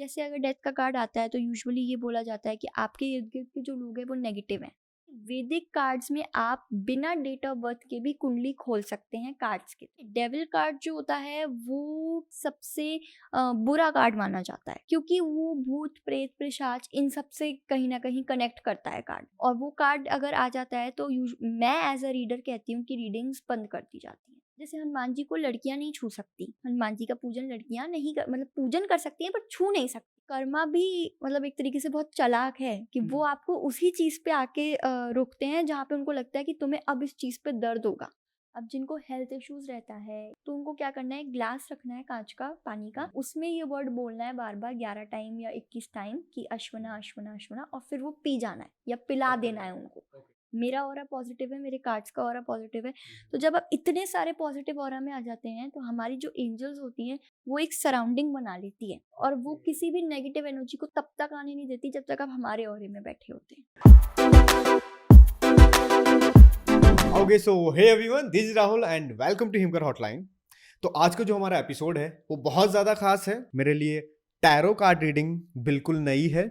जैसे अगर डेथ का कार्ड आता है तो यूजुअली ये बोला जाता है कि आपके इर्द गिर्द के जो लोग हैं वो नेगेटिव हैं। वैदिक कार्ड्स में आप बिना डेट ऑफ बर्थ के भी कुंडली खोल सकते हैं कार्ड्स के। डेविल कार्ड जो होता है वो सबसे बुरा कार्ड माना जाता है, क्योंकि वो भूत प्रेत पिशाच इन सब से कहीं ना कहीं कनेक्ट करता है कार्ड। और वो कार्ड अगर आ जाता है तो मैं एज अ रीडर कहती हूँ कि रीडिंग्स बंद कर दी जाती हैं। जैसे हनुमान जी को लड़कियां नहीं छू सकती, हनुमान जी का पूजन लड़कियां नहीं मतलब पूजन कर सकती हैं पर छू नहीं सकती। कर्मा भी मतलब एक तरीके से बहुत चालाक है कि वो आपको उसी चीज पे आके रोकते हैं जहाँ पे उनको लगता है कि तुम्हें अब इस चीज पे दर्द होगा। अब जिनको हेल्थ इश्यूज रहता है तो उनको क्या करना है, ग्लास रखना है कांच का पानी का, उसमें ये वर्ड बोलना है बार बार 11 टाइम या 21 टाइम कि अश्वना अश्वना अश्वना, और फिर वो पी जाना है या पिला देना है उनको। मेरा ऑरा पॉजिटिव है, मेरे कार्ड्स का ऑरा पॉजिटिव है। तो जब आप इतने सारे पॉजिटिव ऑरा में आ जाते हैं तो हमारी जो एंजल्स होती हैं वो एक सराउंडिंग बना लेती है, और वो किसी भी नेगेटिव एनर्जी को तब तक आने नहीं देती जब तक आप हमारे ऑरे में बैठे होते हैं। Okay so hey everyone, this is Rahul and welcome to Himkar hotline. तो आज का जो हमारा एपिसोड है वो बहुत ज़्यादा खास है मेरे लिए। टैरो कार्ड रीडिंग बिल्कुल नई है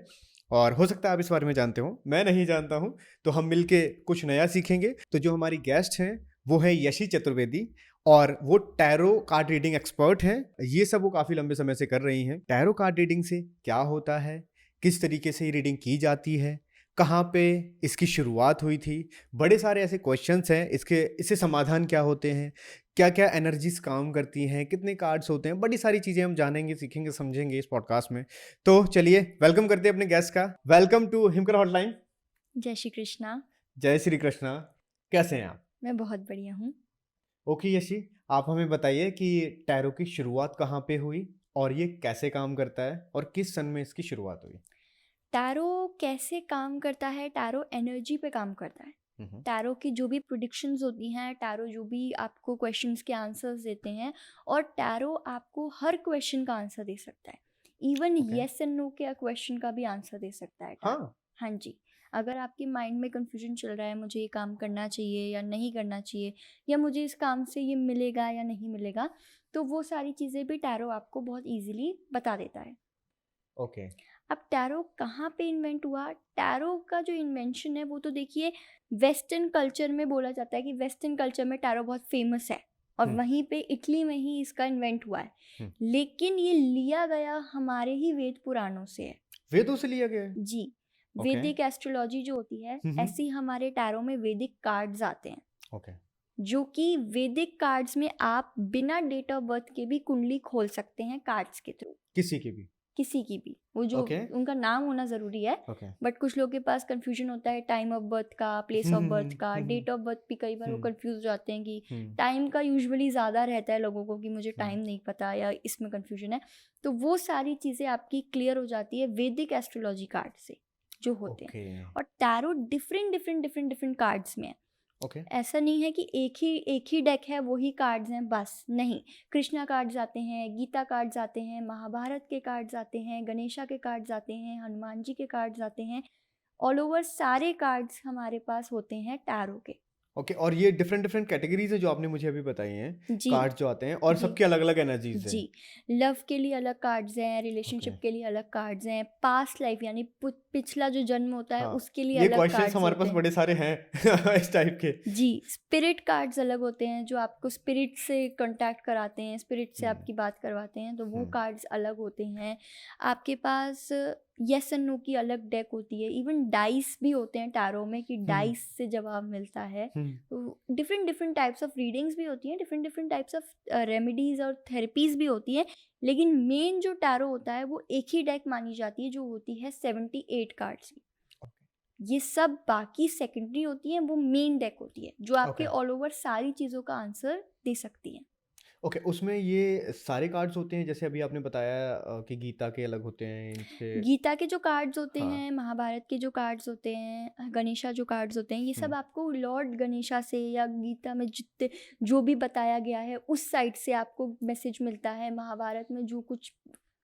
और हो सकता है आप इस बारे में जानते हो, मैं नहीं जानता हूँ। तो हम मिलके कुछ नया सीखेंगे। तो जो हमारी गेस्ट हैं वो है यशी चतुर्वेदी, और वो टैरो कार्ड रीडिंग एक्सपर्ट हैं। ये सब वो काफ़ी लंबे समय से कर रही हैं। टैरो कार्ड रीडिंग से क्या होता है, किस तरीके से ये रीडिंग की जाती है, कहाँ पे इसकी शुरुआत हुई थी, बड़े सारे ऐसे क्वेश्चंस हैं, इससे समाधान क्या होते हैं, क्या क्या एनर्जीज काम करती हैं, कितने कार्ड्स होते हैं, बड़ी सारी चीज़ें हम जानेंगे, सीखेंगे, समझेंगे इस पॉडकास्ट में। तो चलिए वेलकम करते हैं अपने गेस्ट का। Welcome to Himkar hotline. जय श्री कृष्णा। जय श्री कृष्णा। कैसे हैं आप? मैं बहुत बढ़िया हूँ। ओके यशी, आप हमें बताइए कि टैरो की शुरुआत कहाँ पे हुई और ये कैसे काम करता है और किस सन में इसकी शुरुआत हुई? टैरो कैसे काम करता है? टैरो एनर्जी पे काम करता है। टैरो की जो भी प्रिडिक्शंस होती हैं, टैरो जो भी आपको क्वेश्चंस के आंसर्स देते हैं, और टैरो आपको हर क्वेश्चन का आंसर दे सकता है। इवन येस एंड नो के क्वेश्चन का भी आंसर दे सकता है टैरो। हाँ जी। अगर आपके माइंड में कंफ्यूजन चल रहा है, मुझे ये काम करना चाहिए या नहीं करना चाहिए, या मुझे इस काम से ये मिलेगा या नहीं मिलेगा, तो वो सारी चीज़ें भी टैरो आपको बहुत ईजिली बता देता है। ओके। अब टैरो कहाँ पे इन्वेंट हुआ? टैरो का जो इन्वेंशन है वो तो देखिए वेस्टर्न कल्चर में बोला जाता है कि वेस्टर्न कल्चर में टैरो बहुत फेमस है, और वहीं पे इटली में ही इसका इन्वेंट हुआ है। लेकिन ये लिया गया हमारे ही वेद पुराणों से है। वेदों से लिया गया है? जी। वैदिक एस्ट्रोलॉजी जो होती है, ऐसी हमारे टैरो में वैदिक कार्ड्स आते हैं। ओके। जो कि वैदिक कार्ड्स में आप बिना डेट ऑफ बर्थ के भी कुंडली खोल सकते हैं कार्ड्स के थ्रू। किसी की भी? किसी की भी, वो जो उनका नाम होना ज़रूरी है। बट कुछ लोगों के पास कंफ्यूजन होता है टाइम ऑफ बर्थ का, प्लेस ऑफ बर्थ का, डेट ऑफ बर्थ भी कई बार वो कंफ्यूज हो जाते हैं कि टाइम का यूजुअली ज़्यादा रहता है लोगों को कि मुझे टाइम नहीं पता या इसमें कंफ्यूजन है। तो वो सारी चीज़ें आपकी क्लियर हो जाती है वैदिक एस्ट्रोलॉजी कार्ड से जो होते हैं। और टैरो डिफरेंट कार्ड्स में है। ऐसा नहीं है कि एक ही डेक है, वही कार्ड्स हैं बस, नहीं। कृष्णा कार्ड्स आते हैं, गीता कार्ड्स आते हैं, महाभारत के कार्ड्स आते हैं, गणेशा के कार्ड्स आते हैं, हनुमान जी के कार्ड्स आते हैं। ऑल ओवर सारे कार्ड्स हमारे पास होते हैं टैरो के। ओके। और ये डिफरेंट कैटेगरीज है जो आपने मुझे अभी बताई हैं, जी। कार्ड्स जो आते हैं, और सबकी अलग अलग एनर्जीज हैं। जी। लव के लिए अलग कार्ड्स हैं, रिलेशनशिप के लिए अलग कार्ड्स हैं, पास्ट लाइफ यानी पिछला जो जन्म होता है उसके लिए ये अलग क्वेश्चंस कार्ड्स हमारे होते पास हैं। बड़े सारे हैं इस टाइप के। जी। स्पिरिट कार्ड्स अलग होते हैं जो आपको स्पिरिट से कांटेक्ट कराते हैं, स्पिरिट से आपकी बात करवाते हैं, तो वो कार्ड्स अलग होते हैं। आपके पास येस एंड नो की अलग डेक होती है। इवन डाइस भी होते हैं टैरो में कि डाइस से जवाब मिलता है। तो डिफरेंट टाइप्स ऑफ रीडिंग्स भी होती हैं, डिफरेंट टाइप्स ऑफ रेमेडीज और थेरेपीज भी होती हैं। लेकिन मेन जो टैरो होता है वो एक ही डेक मानी जाती है जो होती है 78 कार्ड्स की। ये सब बाकी सेकेंडरी होती हैं, वो मेन डेक होती है जो आपके ऑल ओवर सारी चीज़ों का आंसर दे सकती है। ओके। उसमें ये सारे कार्ड्स होते हैं, जैसे अभी आपने बताया कि गीता के अलग होते हैं इनसे। गीता के जो कार्ड्स होते हैं, महाभारत के जो कार्ड्स होते हैं, गणेशा जो कार्ड्स होते हैं, ये सब आपको लॉर्ड गणेशा से या गीता में जितने जो भी बताया गया है उस साइड से आपको मैसेज मिलता है। महाभारत में जो कुछ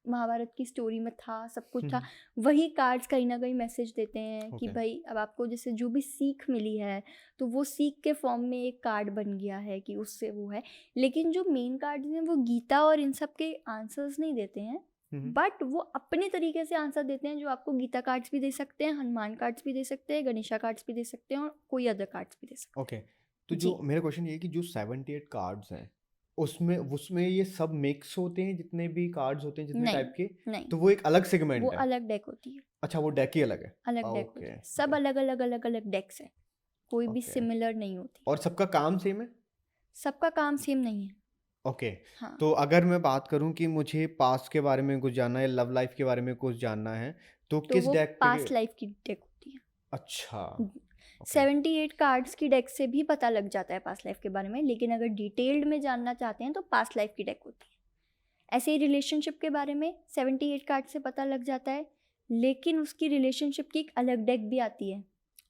महाभारत की स्टोरी में था, सब कुछ था, वही कार्ड्स कहीं ना कहीं मैसेज देते हैं कि भाई अब आपको जैसे जो भी सीख मिली है तो वो सीख के फॉर्म में एक कार्ड बन गया है कि उससे वो है। लेकिन जो मेन कार्ड्स हैं वो गीता और इन सब के आंसर्स नहीं देते हैं, बट वो अपने तरीके से आंसर देते हैं, जो आपको गीता कार्ड्स भी दे सकते हैं, हनुमान कार्ड्स भी दे सकते हैं, गणेशा कार्ड्स भी दे सकते हैं और कोई अदर कार्ड्स भी दे सकते ओके, तो हैं। जो जी मेरा क्वेश्चन ये है कि जो 78 कार्ड्स हैं उसमें उसमें ये सब मिक्स होते हैं, जितने भी कार्ड्स होते हैं जितने नहीं टाइप के, नहीं, तो वो एक अलग वो सेगमेंट है? अलग डेक होती है, अच्छा, वो डेक ही अलग है। अलग डेक होती ओके है, सब ओके अलग अलग अलग अलग डेक्स है, कोई भी ओके, सिमिलर नहीं होती, और सबका काम सेम है? सबका काम सेम नहीं है। ओके, हाँ तो अगर मैं बात करूं कि मुझे पास्ट के बारे में कुछ जानना है, लव लाइफ के बारे में कुछ जानना है, तो तो किस वो डेक पे? पास्ट लाइफ की डेक होती है। अच्छा, ओके 78 कार्ड्स की डेक से भी पता लग जाता है पास्ट लाइफ के बारे में, लेकिन अगर डिटेल्ड में जानना चाहते हैं तो पास्ट लाइफ की डेक होती है। ऐसे ही रिलेशनशिप के बारे में 78 कार्ड से पता लग जाता है, लेकिन उसकी रिलेशनशिप की एक अलग डेक भी आती है,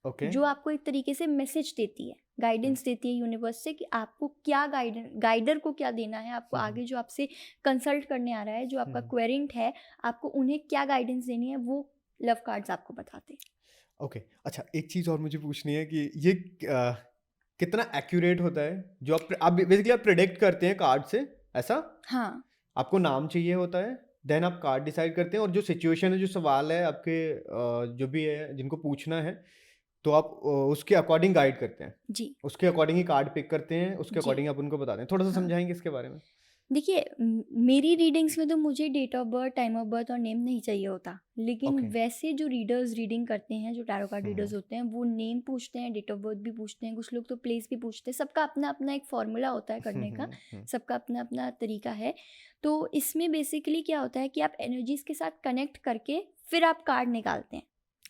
ओके जो आपको एक तरीके से मैसेज देती है, गाइडेंस देती है यूनिवर्स से कि आपको क्या गाइडर को क्या देना है, आपको आगे जो आपसे कंसल्ट करने आ रहा है, जो आपका क्वेरेंट है, आपको उन्हें क्या गाइडेंस देनी है, वो लव कार्ड्स आपको बताते हैं। ओके। अच्छा, एक चीज़ और मुझे पूछनी है कि ये कितना एक्यूरेट होता है जो आप बेसिकली आप प्रिडिक्ट करते हैं कार्ड से, ऐसा? हाँ आपको नाम चाहिए होता है, देन आप कार्ड डिसाइड करते हैं, और जो सिचुएशन है, जो सवाल है आपके, जो भी है जिनको पूछना है, तो आप उसके अकॉर्डिंग गाइड करते हैं, जी उसके अकॉर्डिंग ही कार्ड पिक करते हैं, उसके जी अकॉर्डिंग आप उनको बताते हैं। थोड़ा सा हाँ, समझाएंगे इसके बारे में? देखिए मेरी रीडिंग्स में तो मुझे date of birth, time of birth और नेम नहीं चाहिए होता, लेकिन ओके। वैसे जो रीडर्स रीडिंग करते हैं, जो टैरो कार्ड रीडर्स हम्म होते हैं, वो नेम पूछते हैं, डेट ऑफ बर्थ भी पूछते हैं, कुछ लोग तो प्लेस भी पूछते हैं, सबका अपना अपना एक फॉर्मूला होता है करने का, सबका अपना अपना तरीका है। तो इसमें बेसिकली क्या होता है कि आप एनर्जीज के साथ कनेक्ट करके फिर आप कार्ड निकालते हैं,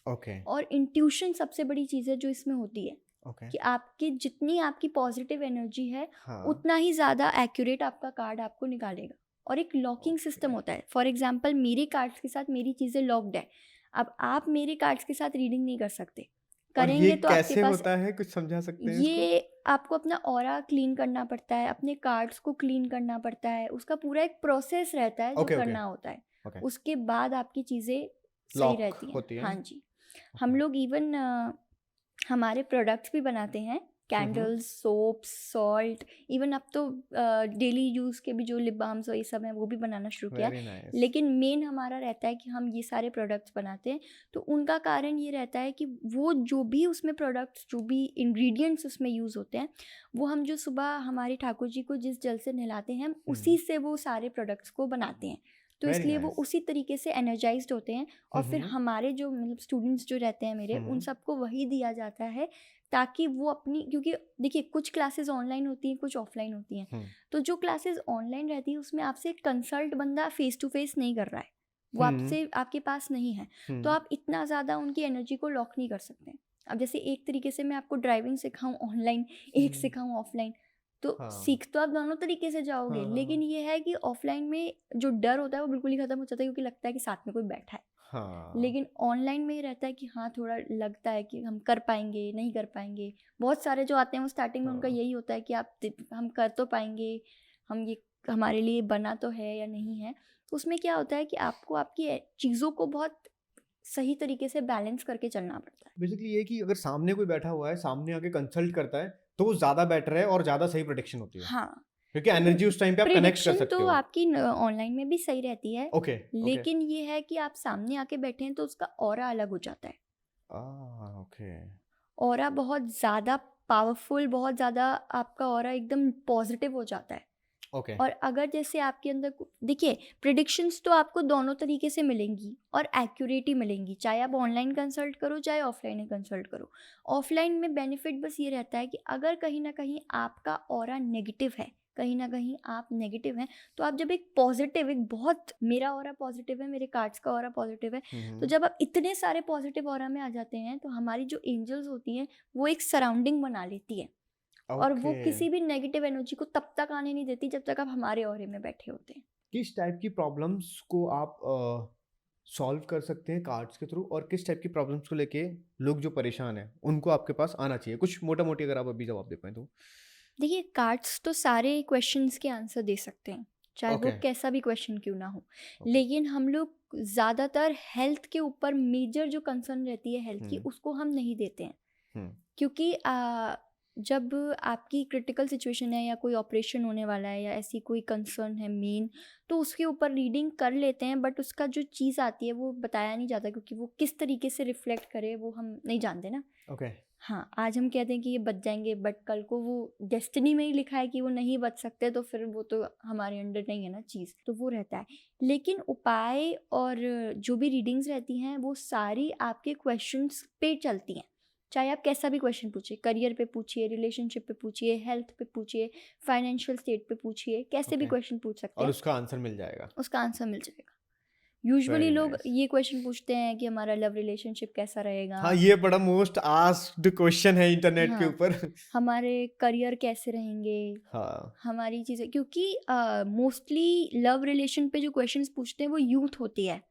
ओके और इंट्यूशन सबसे बड़ी चीज़ है जो इसमें होती है, ओके। कि आपकी जितनी आपकी पॉजिटिव एनर्जी है हाँ, उतना ही ज़्यादा एक्यूरेट आपका कार्ड आपको निकालेगा। और एक लॉकिंग सिस्टम होता है, फॉर एग्जांपल मेरे कार्ड्स के साथ मेरी चीज़ें लॉक्ड है, अब आप मेरे कार्ड्स के साथ रीडिंग नहीं कर सकते, और ये करेंगे तो आपके कैसे पास, होता है, कुछ समझा सकते हैं इसको? ये आपको अपना ऑरा क्लीन करना पड़ता है, अपने कार्ड्स को क्लीन करना पड़ता है, उसका पूरा एक प्रोसेस रहता है जो ओके ओके करना होता है, ओके। उसके बाद आपकी चीज़ें सही लॉक रहती हैं। होती है? हाँ जी, हम लोग इवन हमारे प्रोडक्ट्स भी बनाते हैं, हम्म कैंडल्स, सोप्स, सॉल्ट, इवन अब तो डेली यूज़ के भी जो लिप बाम्स और ये सब हैं वो भी बनाना शुरू किया है। Very nice. लेकिन मेन हमारा रहता है कि हम ये सारे प्रोडक्ट्स बनाते हैं, तो उनका कारण ये रहता है कि वो जो भी उसमें प्रोडक्ट्स, जो भी इंग्रेडिएंट्स उसमें यूज़ होते हैं, वो हम जो सुबह हमारे ठाकुर जी को जिस जल से नहलाते हैं, हम उसी से वो सारे प्रोडक्ट्स को बनाते हैं, तो वेरी इसलिए वो नाइस। उसी तरीके से एनर्जाइज्ड होते हैं। और फिर हमारे जो मतलब स्टूडेंट्स जो रहते हैं मेरे, उन सबको वही दिया जाता है, ताकि वो अपनी, क्योंकि देखिए कुछ क्लासेस ऑनलाइन होती हैं, कुछ ऑफलाइन होती हैं, तो जो क्लासेस ऑनलाइन रहती है उसमें आपसे कंसल्ट बंदा फेस टू फेस नहीं कर रहा है, वो आपसे आपके पास नहीं है, तो आप इतना ज़्यादा उनकी एनर्जी को लॉक नहीं कर सकते। अब जैसे एक तरीके से मैं आपको ड्राइविंग सिखाऊं ऑनलाइन, एक सिखाऊं ऑफलाइन, तो हाँ सीख तो आप दोनों तरीके से जाओगे, हाँ लेकिन ये है कि ऑफलाइन में जो डर होता है वो बिल्कुल ही खत्म हो जाता है, क्योंकि लगता है कि साथ में कोई बैठा है। हाँ। लेकिन ऑनलाइन में ये रहता है कि हाँ, थोड़ा लगता है कि हम कर पाएंगे नहीं कर पाएंगे। बहुत सारे जो आते हैं वो स्टार्टिंग में उनका हाँ। यही होता है कि हम कर तो पाएंगे, हम ये हमारे लिए बना तो है या नहीं है। तो उसमें क्या होता है कि आपको आपकी चीज़ों को बहुत सही तरीके से बैलेंस करके चलना पड़ता है। बेसिकली ये कि अगर सामने कोई बैठा हुआ है, सामने आके कंसल्ट करता है, तो वो ज़्यादा बेटर है और ज़्यादा सही प्रोडिक्शन होती है, हाँ, क्योंकि एनर्जी उस टाइम पे आप कनेक्ट कर प्रिडिक्शन सकते तो हो। आपकी ऑनलाइन में भी सही रहती है, ओके ओके। लेकिन ये है कि आप सामने आके बैठे हैं तो उसका ऑरा अलग हो जाता है। ओके ऑरा बहुत ज़्यादा पावरफुल, बहुत ज़्यादा आपका ऑरा एकदम पॉजिटिव हो जाता है। ओके। और अगर जैसे आपके अंदर देखिए, प्रिडिक्शंस तो आपको दोनों तरीके से मिलेंगी और एक्यूरेट ही मिलेंगी, चाहे आप ऑनलाइन कंसल्ट करो चाहे ऑफलाइन कंसल्ट करो। ऑफलाइन में बेनिफिट बस ये रहता है कि अगर कहीं ना कहीं आपका ऑरा नेगेटिव है, कहीं ना कहीं आप नेगेटिव हैं, तो आप जब एक पॉजिटिव, एक बहुत, मेरा ऑरा पॉजिटिव है, मेरे कार्ड्स का ऑरा पॉजिटिव है, तो जब आप इतने सारे पॉजिटिव ऑरा में आ जाते हैं, तो हमारी जो एंजल्स होती हैं वो एक सराउंडिंग बना लेती है, और वो ओके। किसी भी नेगेटिव एनर्जी को तब तक आने नहीं देती जब तक आप हमारे ऑरे में बैठे होते हैं। किस टाइप की प्रॉब्लम्स को आप सॉल्व कर सकते हैं कार्ड्स के थ्रू, और किस टाइप की प्रॉब्लम्स को लेके लोग जो परेशान हैं उनको आपके पास आना चाहिए? कुछ मोटा मोटी अगर आप अभी जवाब दे पाए तो। देखिए, कार्ड्स तो सारे क्वेश्चंस के आंसर दे सकते हैं, चाहे वो ओके कैसा भी क्वेश्चन क्यों ना हो, ओके। लेकिन हम लोग ज़्यादातर हेल्थ के ऊपर, मेजर जो कंसर्न रहती है हेल्थ की, हम्म उसको हम नहीं देते हैं, हम्म क्योंकि जब आपकी क्रिटिकल सिचुएशन है या कोई ऑपरेशन होने वाला है या ऐसी कोई कंसर्न है मेन, तो उसके ऊपर रीडिंग कर लेते हैं, बट उसका जो चीज़ आती है वो बताया नहीं जाता, क्योंकि वो किस तरीके से रिफ्लेक्ट करे वो हम नहीं जानते ना। ओके। हाँ, आज हम कहते हैं कि ये बच जाएंगे, बट कल को वो डेस्टिनी में ही लिखा है कि वो नहीं बच सकते, तो फिर वो तो हमारे अंडर नहीं है ना चीज़, तो वो रहता है। लेकिन उपाय और जो भी रीडिंग्स रहती हैं वो सारी आपके क्वेश्चंस पे चलती हैं, चाहे आप कैसा भी क्वेश्चन पूछिए, करियर पे पूछिए, रिलेशनशिप पे पूछिए, हेल्थ पे पूछिए, फाइनेंशियल स्टेट पे पूछिए, कैसे भी Okay. क्वेश्चन पूछ सकते और हैं, उसका आंसर मिल जाएगा। उसका आंसर मिल जाएगा। यूजुअली Very लोग nice. ये क्वेश्चन पूछते हैं कि हमारा लव रिलेशनशिप कैसा रहेगा, हाँ, ये बड़ा मोस्ट आस्क्ड क्वेश्चन है इंटरनेट के हाँ, ऊपर। हमारे करियर कैसे रहेंगे, हाँ। हमारी चीज़ें, क्योंकि मोस्टली लव रिलेशन पे जो क्वेश्चंस पूछते हैं वो यूथ होती है,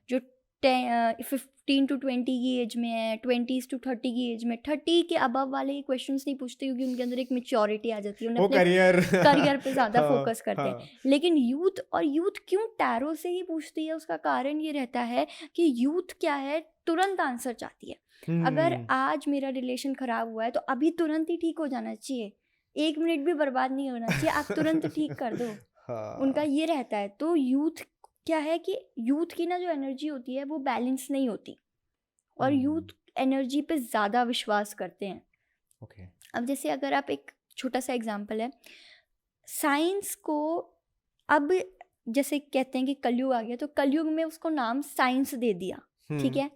जो 15 to 20 की एज में है, 20s to 30 की एज में। 30 के अबव वाले क्वेश्चंस नहीं पूछते, क्योंकि उनके अंदर एक मैच्योरिटी आ जाती है, वो उन्हें अपने करियर पे ज़्यादा हाँ, फोकस करते हैं। हाँ। लेकिन यूथ क्यों टैरो से ही पूछती है, उसका कारण ये रहता है कि यूथ क्या है, तुरंत आंसर चाहती है। अगर आज मेरा रिलेशन खराब हुआ है तो अभी तुरंत ही ठीक हो जाना चाहिए, 1 मिनट भी बर्बाद नहीं होना चाहिए, आप तुरंत ठीक कर दो। उनका ये रहता है। तो यूथ क्या है कि यूथ की ना जो एनर्जी होती है वो बैलेंस नहीं होती, और यूथ एनर्जी पे ज़्यादा विश्वास करते हैं। ओके। अब जैसे अगर आप, एक छोटा सा एग्जांपल है, साइंस को अब जैसे कहते हैं कि कलयुग आ गया, तो कलयुग में उसको नाम साइंस दे दिया, ठीक है,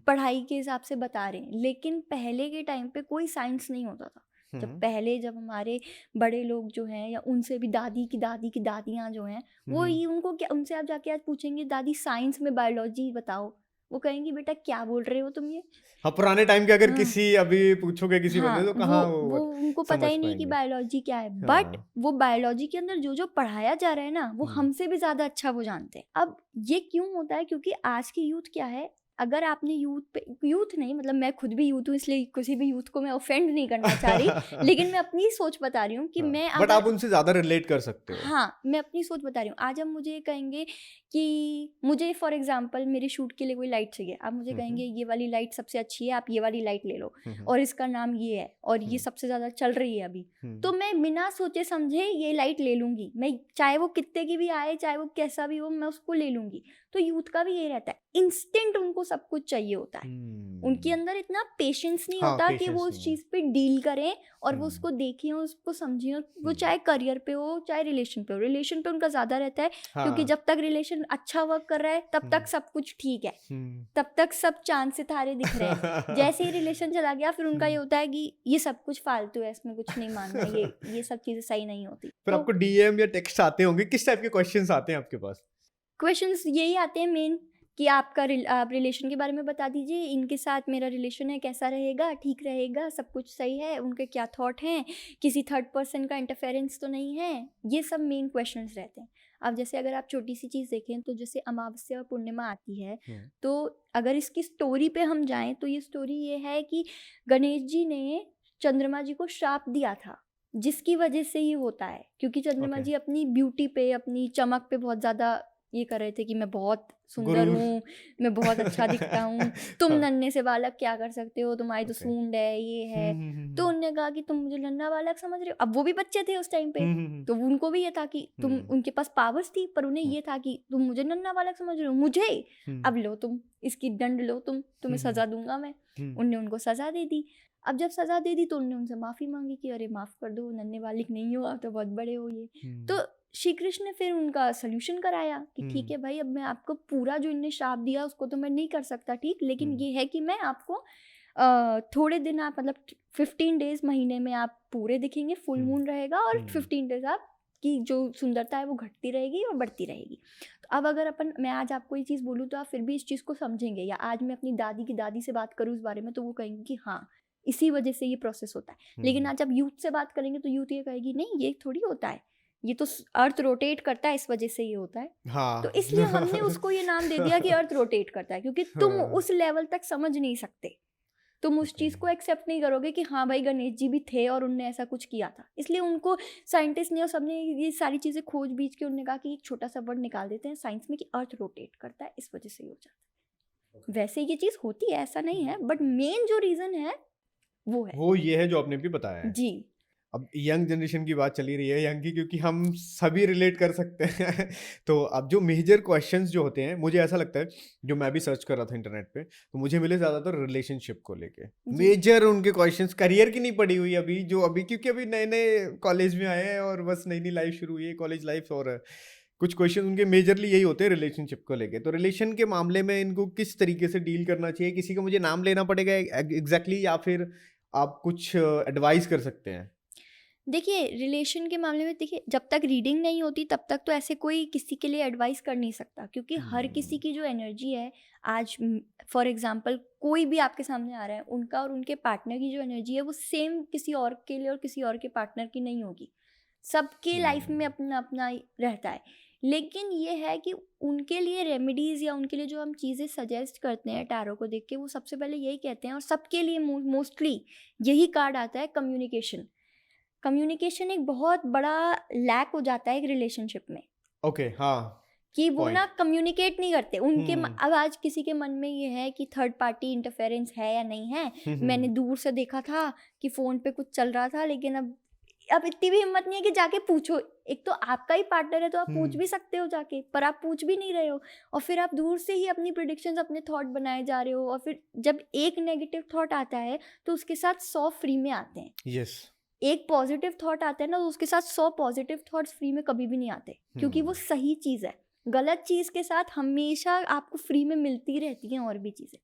पढ़ाई के हिसाब से बता रहे हैं। लेकिन पहले के टाइम पे कोई साइंस नहीं होता था। जब हमारे बड़े लोग जो हैं, या उनसे भी दादी की दादियाँ जो हैं, वो ही उनको क्या, उनसे आप जाके आज पूछेंगे दादी साइंस में बायोलॉजी बताओ, वो कहेंगी बेटा क्या बोल रहे हो तुम ये। हाँ, पुराने टाइम के अगर हाँ, किसी अभी पूछोगे किसी बंदे तो कहाँ वो उनको पता ही नहीं कि बायोलॉजी क्या है। बट वो बायोलॉजी के अंदर जो जो पढ़ाया जा रहा है ना, वो हमसे भी ज्यादा अच्छा वो जानते हैं। अब ये क्यों होता है? क्योंकि आज की यूथ क्या है, अगर आपने यूथ नहीं, मतलब मैं खुद भी यूथ हूँ, इसलिए किसी भी यूथ को मैं ऑफेंड नहीं करना चाह रही, लेकिन मैं अपनी सोच बता रही हूँ कि मैं बट आप उनसे ज्यादा रिलेट कर सकते हो। हाँ, मैं अपनी सोच बता रही हूँ। आज हम मुझे कहेंगे कि मुझे फॉर एग्जांपल मेरे शूट के लिए कोई लाइट चाहिए, आप मुझे कहेंगे ये वाली लाइट सबसे अच्छी है, आप ये वाली लाइट ले लो, और इसका नाम ये है, और ये सबसे ज्यादा चल रही है अभी, तो मैं बिना सोचे समझे ये लाइट ले लूंगी। मैं चाहे वो कितने की भी आए, चाहे वो कैसा भी हो, मैं उसको ले लूंगी। तो यूथ का भी ये रहता है, इंस्टेंट उनको सब कुछ चाहिए होता है। उनके अंदर इतना पेशेंस नहीं होता कि वो उस चीज पे डील करें और वो उसको देखें और उसको समझें। वो चाहे करियर पे हो, चाहे रिलेशन पे हो। रिलेशन पे उनका ज्यादा रहता है, क्योंकि जब तक रिलेशन अच्छा वर्क कर रहा है तब तक सब कुछ ठीक है, तब तक सब चांद सितारे दिख रहे हैं। जैसे ही रिलेशन चला गया, फिर उनका ये होता है कि ये सब कुछ फालतू है, इसमें कुछ नहीं मानना, ये सब चीजें सही नहीं होती। फिर आपको डीएम या टेक्स्ट आते होंगे, किस टाइप के क्वेश्चंस आते हैं आपके पास? क्वेश्चंस यही आते हैं मेन कि आप रिलेशन के बारे में बता दीजिए, इनके साथ मेरा रिलेशन है, कैसा रहेगा, ठीक रहेगा, सब कुछ सही है, उनके क्या थॉट हैं, किसी थर्ड पर्सन का इंटरफेरेंस तो नहीं है। ये सब मेन क्वेश्चंस रहते हैं। अब जैसे अगर आप छोटी सी चीज़ देखें, तो जैसे अमावस्या और पूर्णिमा आती है, तो अगर इसकी स्टोरी पे हम जाएं, तो ये स्टोरी ये है कि गणेश जी ने चंद्रमा जी को श्राप दिया था, जिसकी वजह से ये होता है, क्योंकि चंद्रमा जी अपनी ब्यूटी पे, अपनी चमक पे बहुत ज़्यादा ये कर रहे थे कि मैं बहुत सुंदर हूँ, मैं बहुत अच्छा दिखता हूँ, तुम नन्हे से बालक क्या कर सकते हो, तुम्हारी तो सूंड है, ये है। तो उन्होंने कहा कि तुम मुझे नन्हा बालक समझ रहे हो। अब वो भी बच्चे थे उस टाइम पे, तो उनको भी ये था कि तुम, उनके पास पावर्स थी, पर उन्हें ये था कि तुम मुझे नन्हा बालक समझ रहे हो, मुझे अब लो तुम इसकी दंड लो, तुम्हें सजा दूंगा मैं। उनने उनको सजा दे दी। अब जब सजा दे दी तो उन्होंने उनसे माफी मांगी कि अरे माफ कर दो, नन्हे बालक नहीं हो, आप तो बहुत बड़े हो ये। तो श्री कृष्ण ने फिर उनका सोल्यूशन कराया कि ठीक है भाई, अब मैं आपको पूरा जो इनने श्राप दिया उसको तो मैं नहीं कर सकता, ठीक, लेकिन ये है कि मैं आपको थोड़े दिन, आप मतलब 15 डेज महीने में आप पूरे दिखेंगे, फुल मून रहेगा, और 15 डेज आप की जो सुंदरता है वो घटती रहेगी और बढ़ती रहेगी। तो अब अगर मैं आज आपको ये चीज़ बोलूँ तो आप फिर भी इस चीज़ को समझेंगे, या आज मैं अपनी दादी की दादी से बात करूँ इस बारे में, तो वो कहेंगे कि हाँ इसी वजह से ये प्रोसेस होता है। लेकिन आज आप यूथ से बात करेंगे तो यूथ ये कहेगी नहीं, ये थोड़ी होता है, ये तो अर्थ रोटेट करता है, इस वजह से ये होता है। हाँ। तो इसलिए हमने उसको ये नाम दे दिया कि अर्थ रोटेट करता है, क्योंकि तुम उस लेवल तक समझ नहीं सकते, तुम उस चीज़ को एक्सेप्ट नहीं करोगे कि हाँ भाई गणेश जी भी थे और उनने ऐसा कुछ किया था। इसलिए उनको साइंटिस्ट ने और सबने ये सारी चीज़ें खोज बीच के उन्होंने कहा कि एक छोटा सा वर्ड निकाल देते हैं साइंस में कि अर्थ रोटेट करता है, इस वजह से ही हो जाता है। वैसे ये चीज़ होती है, ऐसा नहीं है, बट मेन जो रीज़न है वो है। वो ये है जो आपने भी बताया है। जी। अब यंग जनरेशन की बात चली रही है, यंग की, क्योंकि हम सभी रिलेट कर सकते हैं। तो अब जो मेजर क्वेश्चंस जो होते हैं, मुझे ऐसा लगता है, जो मैं भी सर्च कर रहा था इंटरनेट पे, तो मुझे मिले ज़्यादातर रिलेशनशिप को लेके। जी। मेजर उनके क्वेश्चंस करियर की नहीं पड़ी हुई अभी, जो अभी क्योंकि अभी नए नए कॉलेज में आए हैं और बस नई नई लाइफ शुरू हुई है, कॉलेज लाइफ, और कुछ क्वेश्चन उनके मेजरली यही होते हैं रिलेशनशिप को लेके। तो रिलेशन के मामले में इनको किस तरीके से डील करना चाहिए, किसी का मुझे नाम लेना पड़ेगा एग्जैक्टली, या फिर आप कुछ एडवाइस कर सकते हैं? देखिए, रिलेशन के मामले में देखिए, जब तक रीडिंग नहीं होती तब तक तो ऐसे कोई किसी के लिए एडवाइस कर नहीं सकता, क्योंकि हर किसी की जो एनर्जी है आज, फॉर एग्जांपल कोई भी आपके सामने आ रहा है, उनका और उनके पार्टनर की जो एनर्जी है वो सेम किसी और के लिए और किसी और के पार्टनर की नहीं होगी। सबके लाइफ में अपना अपना रहता है। लेकिन ये है कि उनके लिए रेमेडीज़ या उनके लिए जो हम चीज़ें सजेस्ट करते हैं टैरो को देख के, वो सबसे पहले यही कहते हैं, और सबके लिए मोस्टली यही कार्ड आता है, कम्युनिकेशन। कम्युनिकेशन एक बहुत बड़ा लैक हो जाता है एक रिलेशनशिप में, ओके, हाँ, कि वो पॉइंट। ना कम्युनिकेट नहीं करते। उनके हम्म, अब आज किसी के मन में ये है कि थर्ड पार्टी इंटरफेरेंस है या नहीं है। मैंने दूर से देखा था कि फ़ोन पे कुछ चल रहा था, लेकिन अब इतनी भी हिम्मत नहीं है कि जाके पूछो। एक तो आपका ही पार्टनर है तो आप पूछ भी सकते हो जाके, पर आप पूछ भी नहीं रहे हो, और फिर आप दूर से ही अपनी प्रिडिक्शंस, अपने थॉट बनाए जा रहे हो, और फिर जब एक नेगेटिव थॉट आता है तो उसके साथ 100 फ्री में आते हैं। यस। एक पॉजिटिव थॉट आता है ना, तो उसके साथ 100 पॉजिटिव थॉट्स फ्री में कभी भी नहीं आते, क्योंकि वो सही चीज़ है। गलत चीज़ के साथ हमेशा आपको फ्री में मिलती रहती हैं और भी चीज़ें,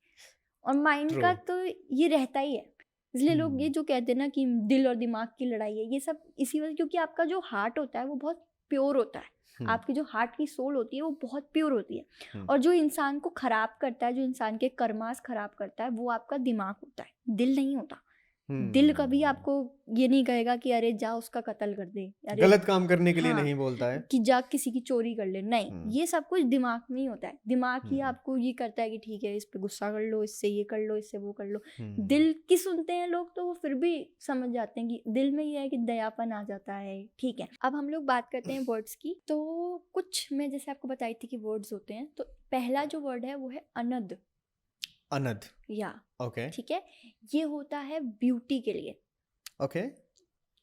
और माइंड का तो ये रहता ही है। इसलिए लोग ये जो कहते हैं ना कि दिल और दिमाग की लड़ाई है, ये सब इसी वजह, क्योंकि आपका जो हार्ट होता है वो बहुत प्योर होता है। आपकी जो हार्ट की सोल होती है वो बहुत प्योर होती है, और जो इंसान को खराब करता है, जो इंसान के कर्मास खराब करता है, वो आपका दिमाग होता है, दिल नहीं होता। दिल कभी आपको ये नहीं कहेगा कि अरे जा उसका कत्ल कर दे, अरे गलत काम करने के लिए हाँ, नहीं बोलता है। कि जा किसी की चोरी कर ले, नहीं, ये सब कुछ दिमाग में ही होता है। दिमाग ही आपको ये करता है कि ठीक है, इस पे गुस्सा कर लो, इससे ये कर लो, इससे वो कर लो। दिल की सुनते हैं लोग तो वो फिर भी समझ जाते हैं कि दिल में ये है कि दयापन आ जाता है। ठीक है, अब हम लोग बात करते हैं वर्ड्स की। तो कुछ मैं जैसे आपको बताई थी कि वर्ड्स होते हैं, तो पहला जो वर्ड है वो है अनद। अनद, या ओके, ठीक है, ये होता है ब्यूटी के लिए। ओके।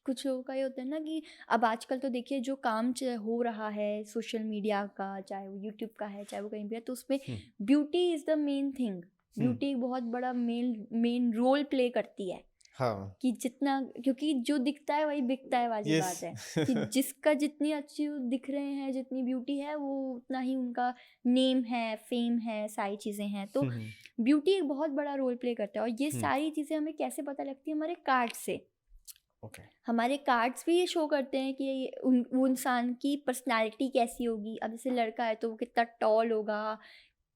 कुछ लोगों का ये होता है ना कि अब आजकल तो देखिए जो काम हो रहा है सोशल मीडिया का, चाहे वो यूट्यूब का है, चाहे वो कहीं भी है, तो उसमें beauty is the main thing. Beauty बहुत बड़ा मेन रोल प्ले करती है। हाँ, कि जितना, क्योंकि जो दिखता है वही बिकता है वाली बात है कि जिसका जितनी अच्छी दिख रहे हैं, जितनी ब्यूटी है, वो उतना ही उनका नेम है, फेम है, सारी चीज़ें हैं। तो ब्यूटी एक बहुत बड़ा रोल प्ले करता है, और ये सारी चीज़ें हमें कैसे पता लगती है? हमारे कार्ड से। हमारे कार्ड्स भी ये शो करते हैं कि वो इंसान की पर्सनालिटी कैसी होगी। अब जैसे लड़का है तो वो कितना टॉल होगा,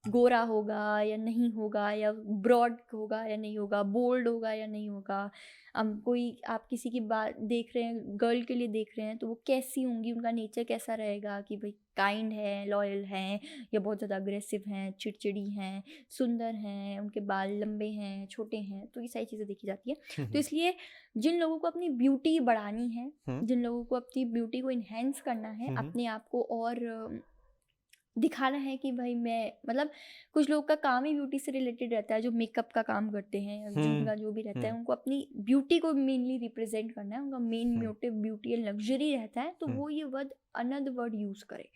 गोरा होगा या नहीं होगा, या ब्रॉड होगा या नहीं होगा, बोल्ड होगा या नहीं होगा। अब कोई आप किसी की बात देख रहे हैं, गर्ल के लिए देख रहे हैं, तो वो कैसी होंगी, उनका नेचर कैसा रहेगा, कि भाई काइंड है, लॉयल हैं, या बहुत ज़्यादा अग्रेसिव हैं, चिड़चिड़ी हैं, सुंदर हैं, उनके बाल लंबे हैं, छोटे हैं, तो ये सारी चीज़ें देखी जाती है। तो इसलिए जिन लोगों को अपनी ब्यूटी बढ़ानी है, जिन लोगों को अपनी ब्यूटी को इन्हेंस करना है, अपने आप को और दिखाना है कि भाई मैं, मतलब कुछ लोग का काम ही ब्यूटी से रिलेटेड रहता है, जो मेकअप का काम करते हैं, जिनका जो भी रहता है, उनको अपनी ब्यूटी को मेनली रिप्रेजेंट करना है, उनका main motive beauty and luxury रहता है, तो वो ये वर्ड अनदर वर्ड यूज़ करे।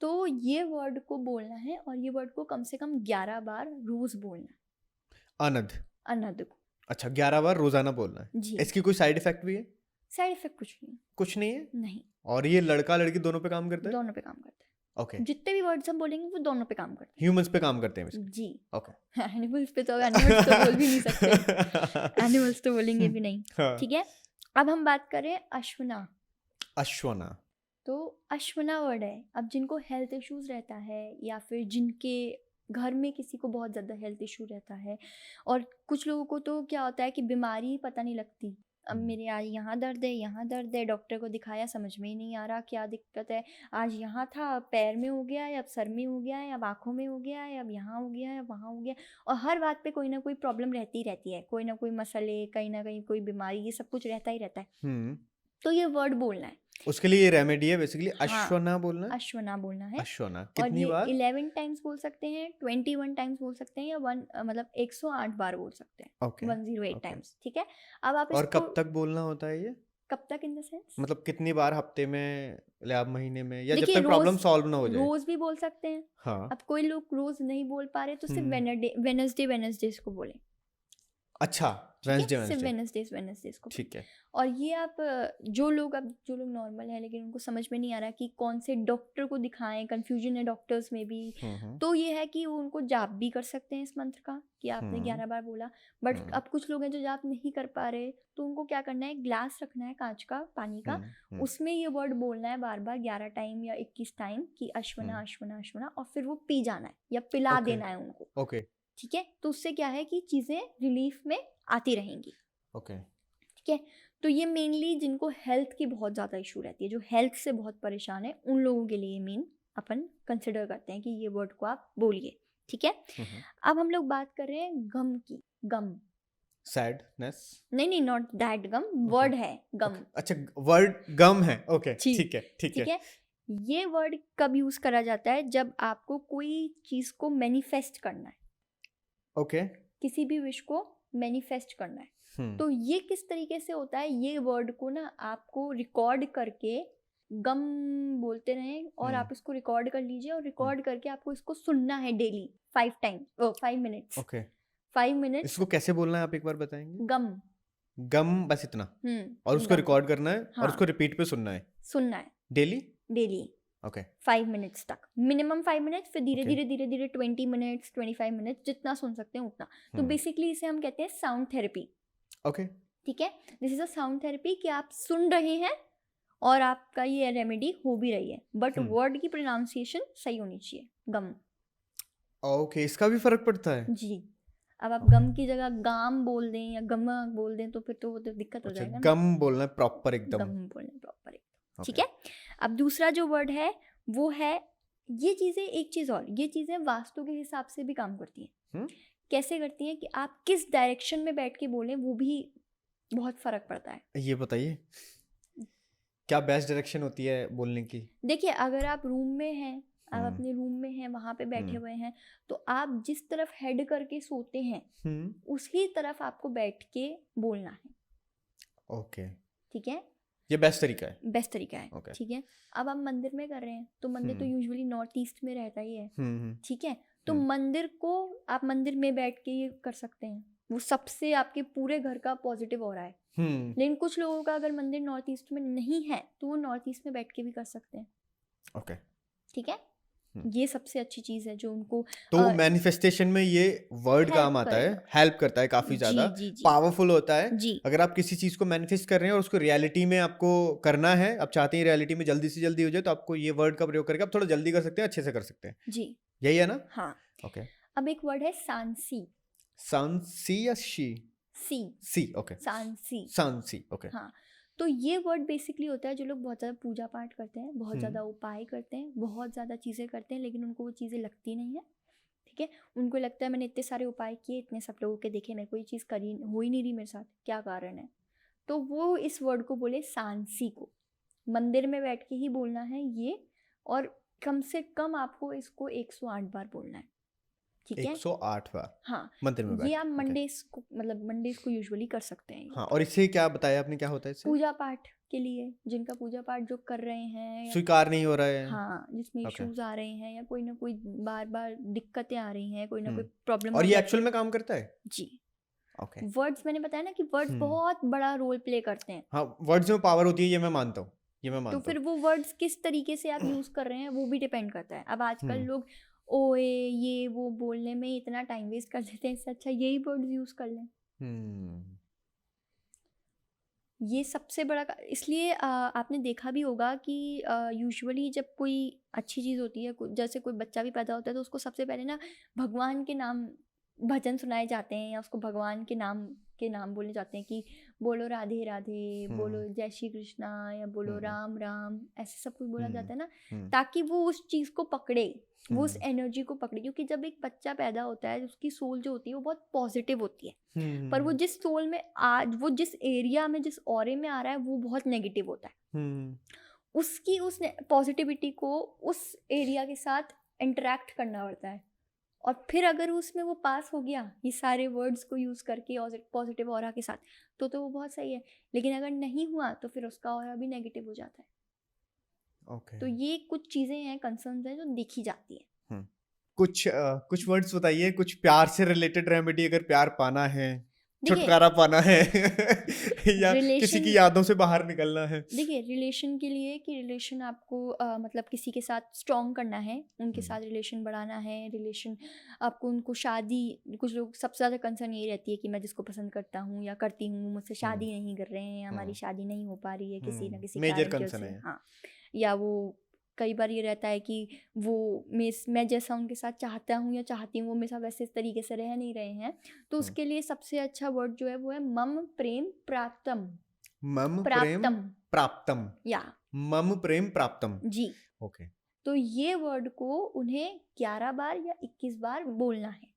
तो ये वर्ड को बोलना है, और ये वर्ड को कम से कम 11 बार रोज़ बोलना है। अनद, अनद को। अच्छा, 11 बार रोजाना बोलना है जी। इसकी कोई साइड इफेक्ट भी है? साइड इफेक्ट कुछ नहीं, कुछ नहीं है। नहीं। और ये लड़का लड़की दोनों पे काम करता है? दोनों पे काम करता है। ओके, जितने भी वर्ड्स हम बोलेंगे वो दोनों पे काम करते हैं। ह्यूमंस पे काम करते हैं basically? जी। ओके। एनिमल्स पे तो, एनिमल्स तो बोल भी नहीं सकते, एनिमल्स तो बोलेंगे भी नहीं। ठीक है, अब हम बात करें अश्वना। अश्वना, तो अश्वना वर्ड है, अब जिनको हेल्थ इश्यूज रहता है, या फिर जिनके घर में किसी को बहुत ज़्यादा हेल्थ इशू रहता है, और कुछ लोगों को तो क्या होता है कि बीमारी ही पता नहीं लगती। अब मेरे आज यहाँ दर्द है, यहाँ दर्द है, डॉक्टर को दिखाया, समझ में ही नहीं आ रहा क्या दिक्कत है। आज यहाँ था, पैर में हो गया है, अब सर में हो गया है, अब आँखों में हो गया है, अब यहाँ हो गया है, अब वहाँ हो गया है। और हर बात पे कोई ना कोई प्रॉब्लम रहती रहती है, कोई ना कोई मसले, कहीं ना कहीं कोई बीमारी, ये सब कुछ रहता ही रहता है। तो ये वर्ड बोलना है उसके लिए ये रेमेडी है बेसिकली, हाँ, अश्वना बोलना है। अश्वना बोलना है। अश्वना और कितनी ये बार? 11 टाइम्स बोल सकते हैं, 21 टाइम्स बोल सकते हैं, या मतलब 108 बार बोल सकते हैं, ओके 108 ओके। टाइम्स। ठीक है, अब आप और इसको कब तक बोलना होता है ये? कब तक इन द सेंस, मतलब कितनी बार हफ्ते में या महीने में, या जब देखिए तक प्रॉब्लम सॉल्व ना हो जाए? रोज भी बोल सकते हैं। हाँ। अब कोई लोग रोज नहीं बोल पा रहे तो सिर्फ हम्म। वेनसडे को बोलें। अच्छा, ठीक है, वेंसडे सिर्फ वेंसडे। वेनसडेज को बोलें। ठीक है। और ये आप जो लोग नॉर्मल है लेकिन उनको समझ में नहीं आ रहा कि कौन से डॉक्टर को दिखाएं, कंफ्यूजन है डॉक्टर्स में भी, हम्म तो ये है कि वो उनको जाप भी कर सकते हैं इस मंत्र का, कि आपने 11 बार बोला। बट हम्म अब कुछ लोग हैं जो जाप नहीं कर पा रहे, तो उनको क्या करना है, ग्लास रखना है कांच का पानी का, उसमें ये वर्ड बोलना है बार बार 11 टाइम या 21 टाइम कि अश्वना अश्वना अश्वना, और फिर वो पी जाना है या पिला ओके देना है उनको। ओके ठीक है, तो उससे क्या है कि चीज़ें रिलीफ में आती रहेंगी। ओके। ठीक है, तो ये मेनली जिनको हेल्थ की बहुत ज़्यादा इशू रहती है, जो हेल्थ से बहुत परेशान है, उन लोगों के लिए मेन अपन कंसिडर करते हैं कि ये वर्ड को आप बोलिए। ठीक है, अब हम लोग बात कर रहे हैं गम की। गम, सैडनेस? नहीं, नॉट दैट गम, वर्ड है गम। अच्छा, वर्ड गम है। ओके ठीक ठीक है ठीक ठीक है। है, ये वर्ड कब यूज करा जाता है, जब आपको कोई चीज को मैनिफेस्ट करना है, ओके। किसी भी विश को मैनिफेस्ट करना है। तो ये किस तरीके से होता है, ये वर्ड को ना आपको रिकॉर्ड करके गम बोलते रहें, और आप इसको रिकॉर्ड कर लीजिए, और रिकॉर्ड करके आपको इसको सुनना है डेली 5 मिनट्स। ओके। 5 मिनट्स इसको कैसे बोलना है, आप एक बार बताएंगे? गम। गम, बस इतना? और उसको गम, रिकॉर्ड करना है हाँ, और उसको रिपीट पे सुनना है सुनना है डेली? डेली ओके 5 मिनट्स तक, मिनिमम 5 मिनट्स, फिर धीरे Okay. धीरे धीरे धीरे 20 मिनट्स, 25 मिनट्स, जितना सुन सकते हैं उतना। तो बेसिकली इसे हम कहते हैं साउंड थेरेपी। ओके। ठीक है, this is a sound therapy, कि आप सुन रहे हैं और आपका ये रेमेडी हो भी रही है, बट वर्ड की प्रोनाउंसिएशन सही होनी चाहिए, गम। ओके, इसका भी फर्क पड़ता है? जी, अब आप गम की जगह गाम बोल दें या गम बोल दें तो फिर तो वो तो दिक्कत हो अच्छा, जाएगा ना। गम बोलना है प्रॉपर एकदम? गम बोलना प्रॉपर एकदम। ठीक है, अब दूसरा जो वर्ड है वो है, ये चीज़ें, एक चीज़ और, ये चीज़ें वास्तु के हिसाब से भी काम करती हैं। कैसे करती हैं, कि आप किस डायरेक्शन में बैठ के बोलें, वो भी बहुत फर्क पड़ता है। ये बताइए, क्या बेस्ट डायरेक्शन होती है बोलने की? देखिए, अगर आप रूम में हैं, आप अपने रूम में हैं, वहाँ पे बैठे हुए हैं, तो आप जिस तरफ हेड करके सोते हैं उसी तरफ आपको बैठ के बोलना है। ओके, ठीक है, ये बेस्ट तरीका है? बेस्ट तरीका है। Okay. ठीक है, अब आप मंदिर में कर रहे हैं, तो मंदिर तो यूजुअली नॉर्थ ईस्ट में रहता ही है। ठीक है, तो मंदिर को आप मंदिर में बैठ के ये कर सकते हैं, वो सबसे आपके पूरे घर का पॉजिटिव हो रहा है। लेकिन कुछ लोगों का अगर मंदिर नॉर्थ ईस्ट में नहीं है तो वो नॉर्थ ईस्ट में बैठ के भी कर सकते हैं। ओके, ठीक है, ये सबसे अच्छी चीज है जो उनको, तो मैनिफेस्टेशन में ये वर्ड काम आता है, हेल्प करता है काफी ज्यादा, पावरफुल होता है। जी, अगर आप किसी चीज को मैनिफेस्ट कर रहे हैं और उसको रियलिटी में आपको करना है, आप चाहते हैं रियलिटी में जल्दी से जल्दी हो जाए, तो आपको ये वर्ड का प्रयोग करके आप थोड़ा जल्दी कर सकते हैं, अच्छे से कर सकते हैं। जी, यही है ना? हाँ। ओके, अब एक वर्ड है सांसी। सांसी या शी? सी, ओके, सांसी, ओके। हाँ, तो ये वर्ड बेसिकली होता है, जो लोग बहुत ज़्यादा पूजा पाठ करते हैं, बहुत ज़्यादा उपाय करते हैं, बहुत ज़्यादा चीज़ें करते हैं, लेकिन उनको वो चीज़ें लगती नहीं है। ठीक है, उनको लगता है मैंने इतने सारे उपाय किए, इतने सब लोगों के देखे, मेरे को ये चीज़ हो ही नहीं रही मेरे साथ, क्या कारण है। तो वो इस वर्ड को बोले सांसी को, मंदिर में बैठ के ही बोलना है ये, और कम से कम आपको इसको 108 बार बोलना है। ठीक है, 108 बार? हाँ, मंदिर में बैठ, ये आप मंडेज को, मतलब मंडेज को यूजुअली कर सकते हैं। हाँ, और इससे क्या बताया आपने, क्या होता है इससे? पूजा पाठ के लिए, जिनका पूजा पाठ जो कर रहे हैं, स्वीकार नहीं हो रहा है, हाँ, जिसमें इश्यूज आ रहे हैं, या कोई ना कोई बार बार दिक्कतें आ रही हैं, कोई ना कोई प्रॉब्लम, और ये एक्चुअल में काम करता है? जी। ओके, वर्ड्स, मैंने बताया ना कि वर्ड्स बहुत बड़ा रोल प्ले करते हैं। हाँ, वर्ड्स में पावर होती है, ये मैं मानता हूँ, ये मैं मानता हूँ। तो फिर वो वर्ड्स किस तरीके से आप यूज कर रहे हैं वो भी डिपेंड करता है। अब आजकल लोग ओए ये वो बोलने में इतना टाइम वेस्ट कर देते हैं, इससे अच्छा यही वर्ड्स यूज कर लें। ये सबसे बड़ा, इसलिए आपने देखा भी होगा कि यूजुअली जब कोई अच्छी चीज़ होती है, जैसे कोई बच्चा भी पैदा होता है, तो उसको सबसे पहले ना भगवान के नाम भजन सुनाए जाते हैं, या उसको भगवान के नाम बोले जाते हैं, कि बोलो राधे राधे, बोलो जय श्री कृष्णा, या बोलो राम राम, ऐसे सब कुछ बोला जाता है ना, ताकि वो उस चीज़ को पकड़े, वो उस एनर्जी को पकड़े। क्योंकि जब एक बच्चा पैदा होता है, उसकी सोल जो होती है वो बहुत पॉजिटिव होती है, पर वो जिस एरिया में, जिस ऑरे में आ रहा है, वो बहुत नेगेटिव होता है। उसकी उस पॉजिटिविटी को उस एरिया के साथ इंटरेक्ट करना पड़ता है, और फिर अगर उसमें वो पास हो गया ये सारे वर्ड्स को यूज़ करके पॉजिटिव ऑरा के साथ, तो वो बहुत सही है। लेकिन अगर नहीं हुआ तो फिर उसका ऑरा भी नेगेटिव हो जाता है। ओके। तो ये कुछ चीज़ें हैं, कंसर्न्स हैं जो देखी जाती है। कुछ वर्ड्स बताइए, कुछ प्यार से रिलेटेड रेमेडी, अगर प्यार पाना है, देखिए छुटकारा पाना है या किसी रिलेशन, की यादों से बाहर निकलना है। देखिए रिलेशन के लिए कि रिलेशन आपको मतलब किसी के साथ स्ट्रॉन्ग करना है, उनके साथ रिलेशन बढ़ाना है, रिलेशन आपको उनको शादी, कुछ लोग सबसे ज़्यादा कंसर्न यही रहती है कि मैं जिसको पसंद करता हूँ या करती हूँ मुझसे शादी नहीं कर रहे हैं, हमारी शादी नहीं हो पा रही है किसी ना किसी मेजर कारण की कंसर्न वजह से। है। हाँ, या वो कई बार ये रहता है कि वो मैं जैसा उनके साथ चाहता हूँ या चाहती हूँ वो मेरे साथ वैसे तरीके से रह नहीं रहे हैं, तो उसके लिए सबसे अच्छा वर्ड जो है वो है मम प्रेम प्राप्तम। मम प्रेम प्राप्तम, प्राप्तम। या मम प्रेम प्राप्तम। जी। ओके। तो ये वर्ड को उन्हें 11 बार या 21 बार बोलना है,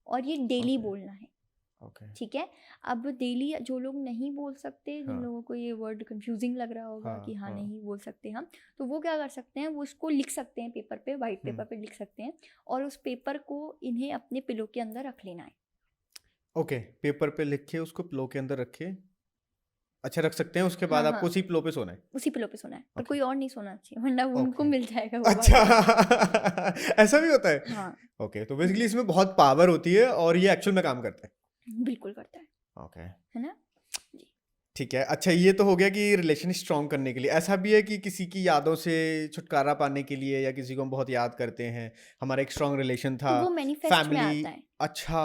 और ये डेली Okay. बोलना है। ओके। ठीक है। अब डेली जो लोग नहीं बोल सकते, जिन हाँ। लोगों को ये वर्ड कंफ्यूजिंग लग रहा होगा कि हाँ हाँ। नहीं बोल सकते हम, तो वो क्या कर सकते हैं, वो इसको लिख सकते हैं पेपर पे, वाइट पेपर पे लिख सकते हैं, और उस पेपर को इन्हें अपने पिलो के अंदर रख लेना है। ओके, पेपर पे लिख के उसको पिलो के अंदर रखे, अच्छा रख सकते हैं, उसके बाद हाँ आपको हाँ, उसी पिलो पे सोना है। उसी पिलो पे सोना है, पर Okay. कोई और नहीं सोना चाहिए, वरना वो उनको Okay. मिल जाएगा वो अच्छा वाला। ऐसा भी होता है। हाँ ओके, तो बेसिकली इसमें बहुत पावर होती है और ये एक्चुअल में काम करता है। बिल्कुल करता है। ओके, है ना जी। ठीक है। अच्छा, ये तो हो गया कि रिलेशन स्ट्रॉन्ग करने के लिए। ऐसा भी है कि किसी की यादों से छुटकारा पाने के लिए, या किसी को हम बहुत याद करते हैं, हमारा एक स्ट्रॉन्ग रिलेशन तो था, वो मैनिफेस्ट में फैमिली। आता है, अच्छा,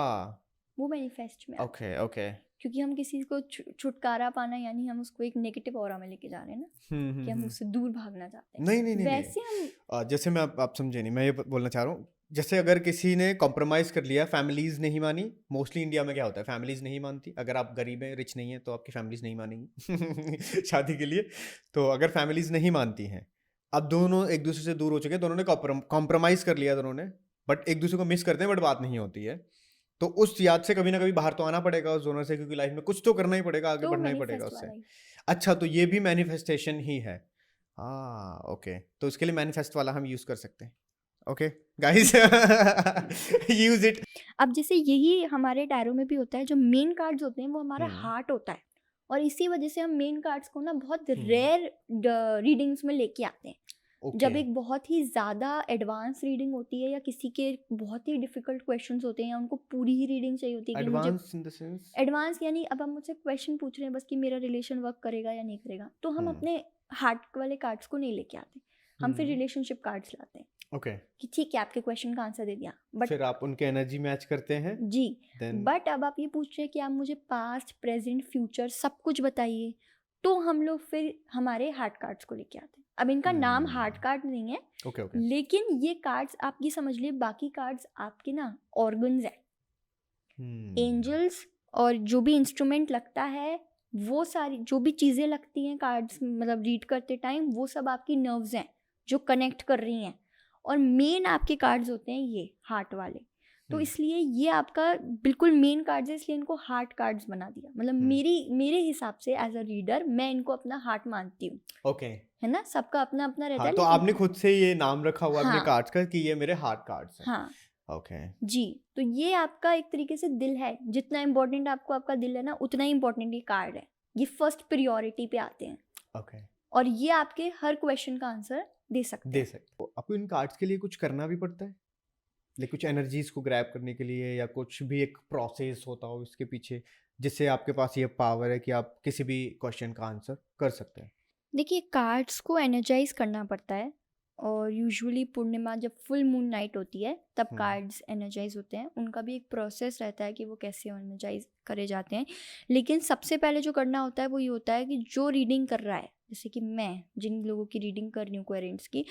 वो मैनिफेस्ट में आता है, ओके ओके। क्योंकि हम किसी को छुटकारा पाना यानी हम उसको एक नेगेटिव ऑरा में लेके जा रहे हैं ना, कि हम उससे दूर भागना चाहते हैं। नहीं नहीं नहीं वैसे हम नहीं, जैसे मैं आप समझे नहीं, मैं ये बोलना चाह रहा हूँ, जैसे अगर किसी ने कॉम्प्रोमाइज़ कर लिया, फैमिलीज नहीं मानी। मोस्टली इंडिया में क्या होता है, फैमिलीज नहीं मानती। अगर आप गरीब हैं, रिच नहीं है, तो आपकी फैमिलीज नहीं मानेंगी शादी के लिए। तो अगर फैमिलीज नहीं मानती हैं, अब दोनों एक दूसरे से दूर हो चुके हैं, दोनों ने कॉम्प्रोमाइज़ कर लिया दोनों ने, बट एक दूसरे को मिस करते हैं, बट बात नहीं होती है। तो उस याद से कभी ना कभी बाहर तो आना पड़ेगा उस जोनर से, क्योंकि लाइफ में कुछ तो करना ही पड़ेगा, आगे तो बढ़ना ही पड़ेगा मैनिफेस्ट उससे। वाला ही। अच्छा, तो ये भी मैनिफेस्टेशन ही है। हाँ ओके, तो उसके लिए मैनिफेस्ट वाला हम यूज कर सकते हैं। Okay guys, use it. अब जैसे यही हमारे टैरो में भी होता है, जो मेन कार्ड्स होते हैं वो हमारा हम्म। हार्ट होता है, और इसी वजह से हम मेन कार्ड्स को ना बहुत हम्म। रेयर रीडिंग्स में लेके आते हैं। ओके। जब एक बहुत ही ज़्यादा एडवांस रीडिंग होती है, या किसी के बहुत ही डिफिकल्ट क्वेश्चंस होते हैं, या उनको पूरी ही रीडिंग चाहिए होती है कि मुझे advance in the sense, advance यानी अब आप मुझसे क्वेश्चन पूछ रहे हैं बस कि मेरा रिलेशन वर्क करेगा या नहीं करेगा, तो हम अपने हार्ट वाले कार्ड्स को नहीं लेके आते, हम फिर रिलेशनशिप कार्ड्स लाते हैं। ओके, कि ठीक है आपके क्वेश्चन का आंसर दे दिया, बट फिर आप उनके एनर्जी मैच करते हैं जी, then बट अब आप ये पूछ रहे हैं कि आप मुझे पास्ट प्रेजेंट फ्यूचर सब कुछ बताइए, तो हम लोग फिर हमारे हार्ट कार्ड्स को लेके आते हैं। अब इनका नाम हार्ट कार्ड नहीं है, ओके ओके, लेकिन ये कार्ड्स आप ये समझ लिए, बाकी कार्ड्स आपके ना ऑर्गन्स हैं, एंजल्स, और जो भी इंस्ट्रूमेंट लगता है, वो सारी जो भी चीज़ें लगती हैं कार्ड्स मतलब रीड करते टाइम, वो सब आपकी नर्व्स हैं जो कनेक्ट कर रही हैं, और मेन आपके कार्ड्स होते हैं ये हार्ट वाले। तो इसलिए ये आपका बिल्कुल मेन कार्ड्स है, इसलिए इनको हार्ट कार्ड्स बना दिया। मतलब मेरे हिसाब से एज अ रीडर मैं इनको अपना हार्ट मानती हूँ। ओके, है ना, सबका अपना अपना रहता है। तो लेकिन आपने खुद से ये नाम रखा हुआ अपने हाँ, कार्ड्स का कि ये मेरे हार्ट कार्ड्स हैं। हाँ ओके जी, तो ये आपका एक तरीके से दिल है, जितना इम्पोर्टेंट आपको आपका दिल है ना, उतना ही इम्पोर्टेंट ये कार्ड है, ये फर्स्ट प्रियोरिटी पे आते हैं। ओके, और ये आपके हर क्वेश्चन का आंसर दे सकते हैं। आपको इन कार्ड्स के लिए कुछ करना भी पड़ता है, लाइक कुछ एनर्जीज को ग्रैब करने के लिए, या कुछ भी एक प्रोसेस होता हो इसके पीछे, जिससे आपके पास ये पावर है कि आप किसी भी क्वेश्चन का आंसर कर सकते हैं। देखिए कार्ड्स को एनर्जाइज करना पड़ता है, और यूजुअली पूर्णिमा जब फुल मून नाइट होती है तब कार्ड्स एनर्जाइज होते हैं। उनका भी एक प्रोसेस रहता है कि वो कैसे एनर्जाइज करे जाते हैं, लेकिन सबसे पहले जो करना होता है वो ये होता है कि जो रीडिंग कर रहा है, जैसे कि मैं जिन लोगों की रीडिंग कर रही हूँ कोहेरेंट्स की,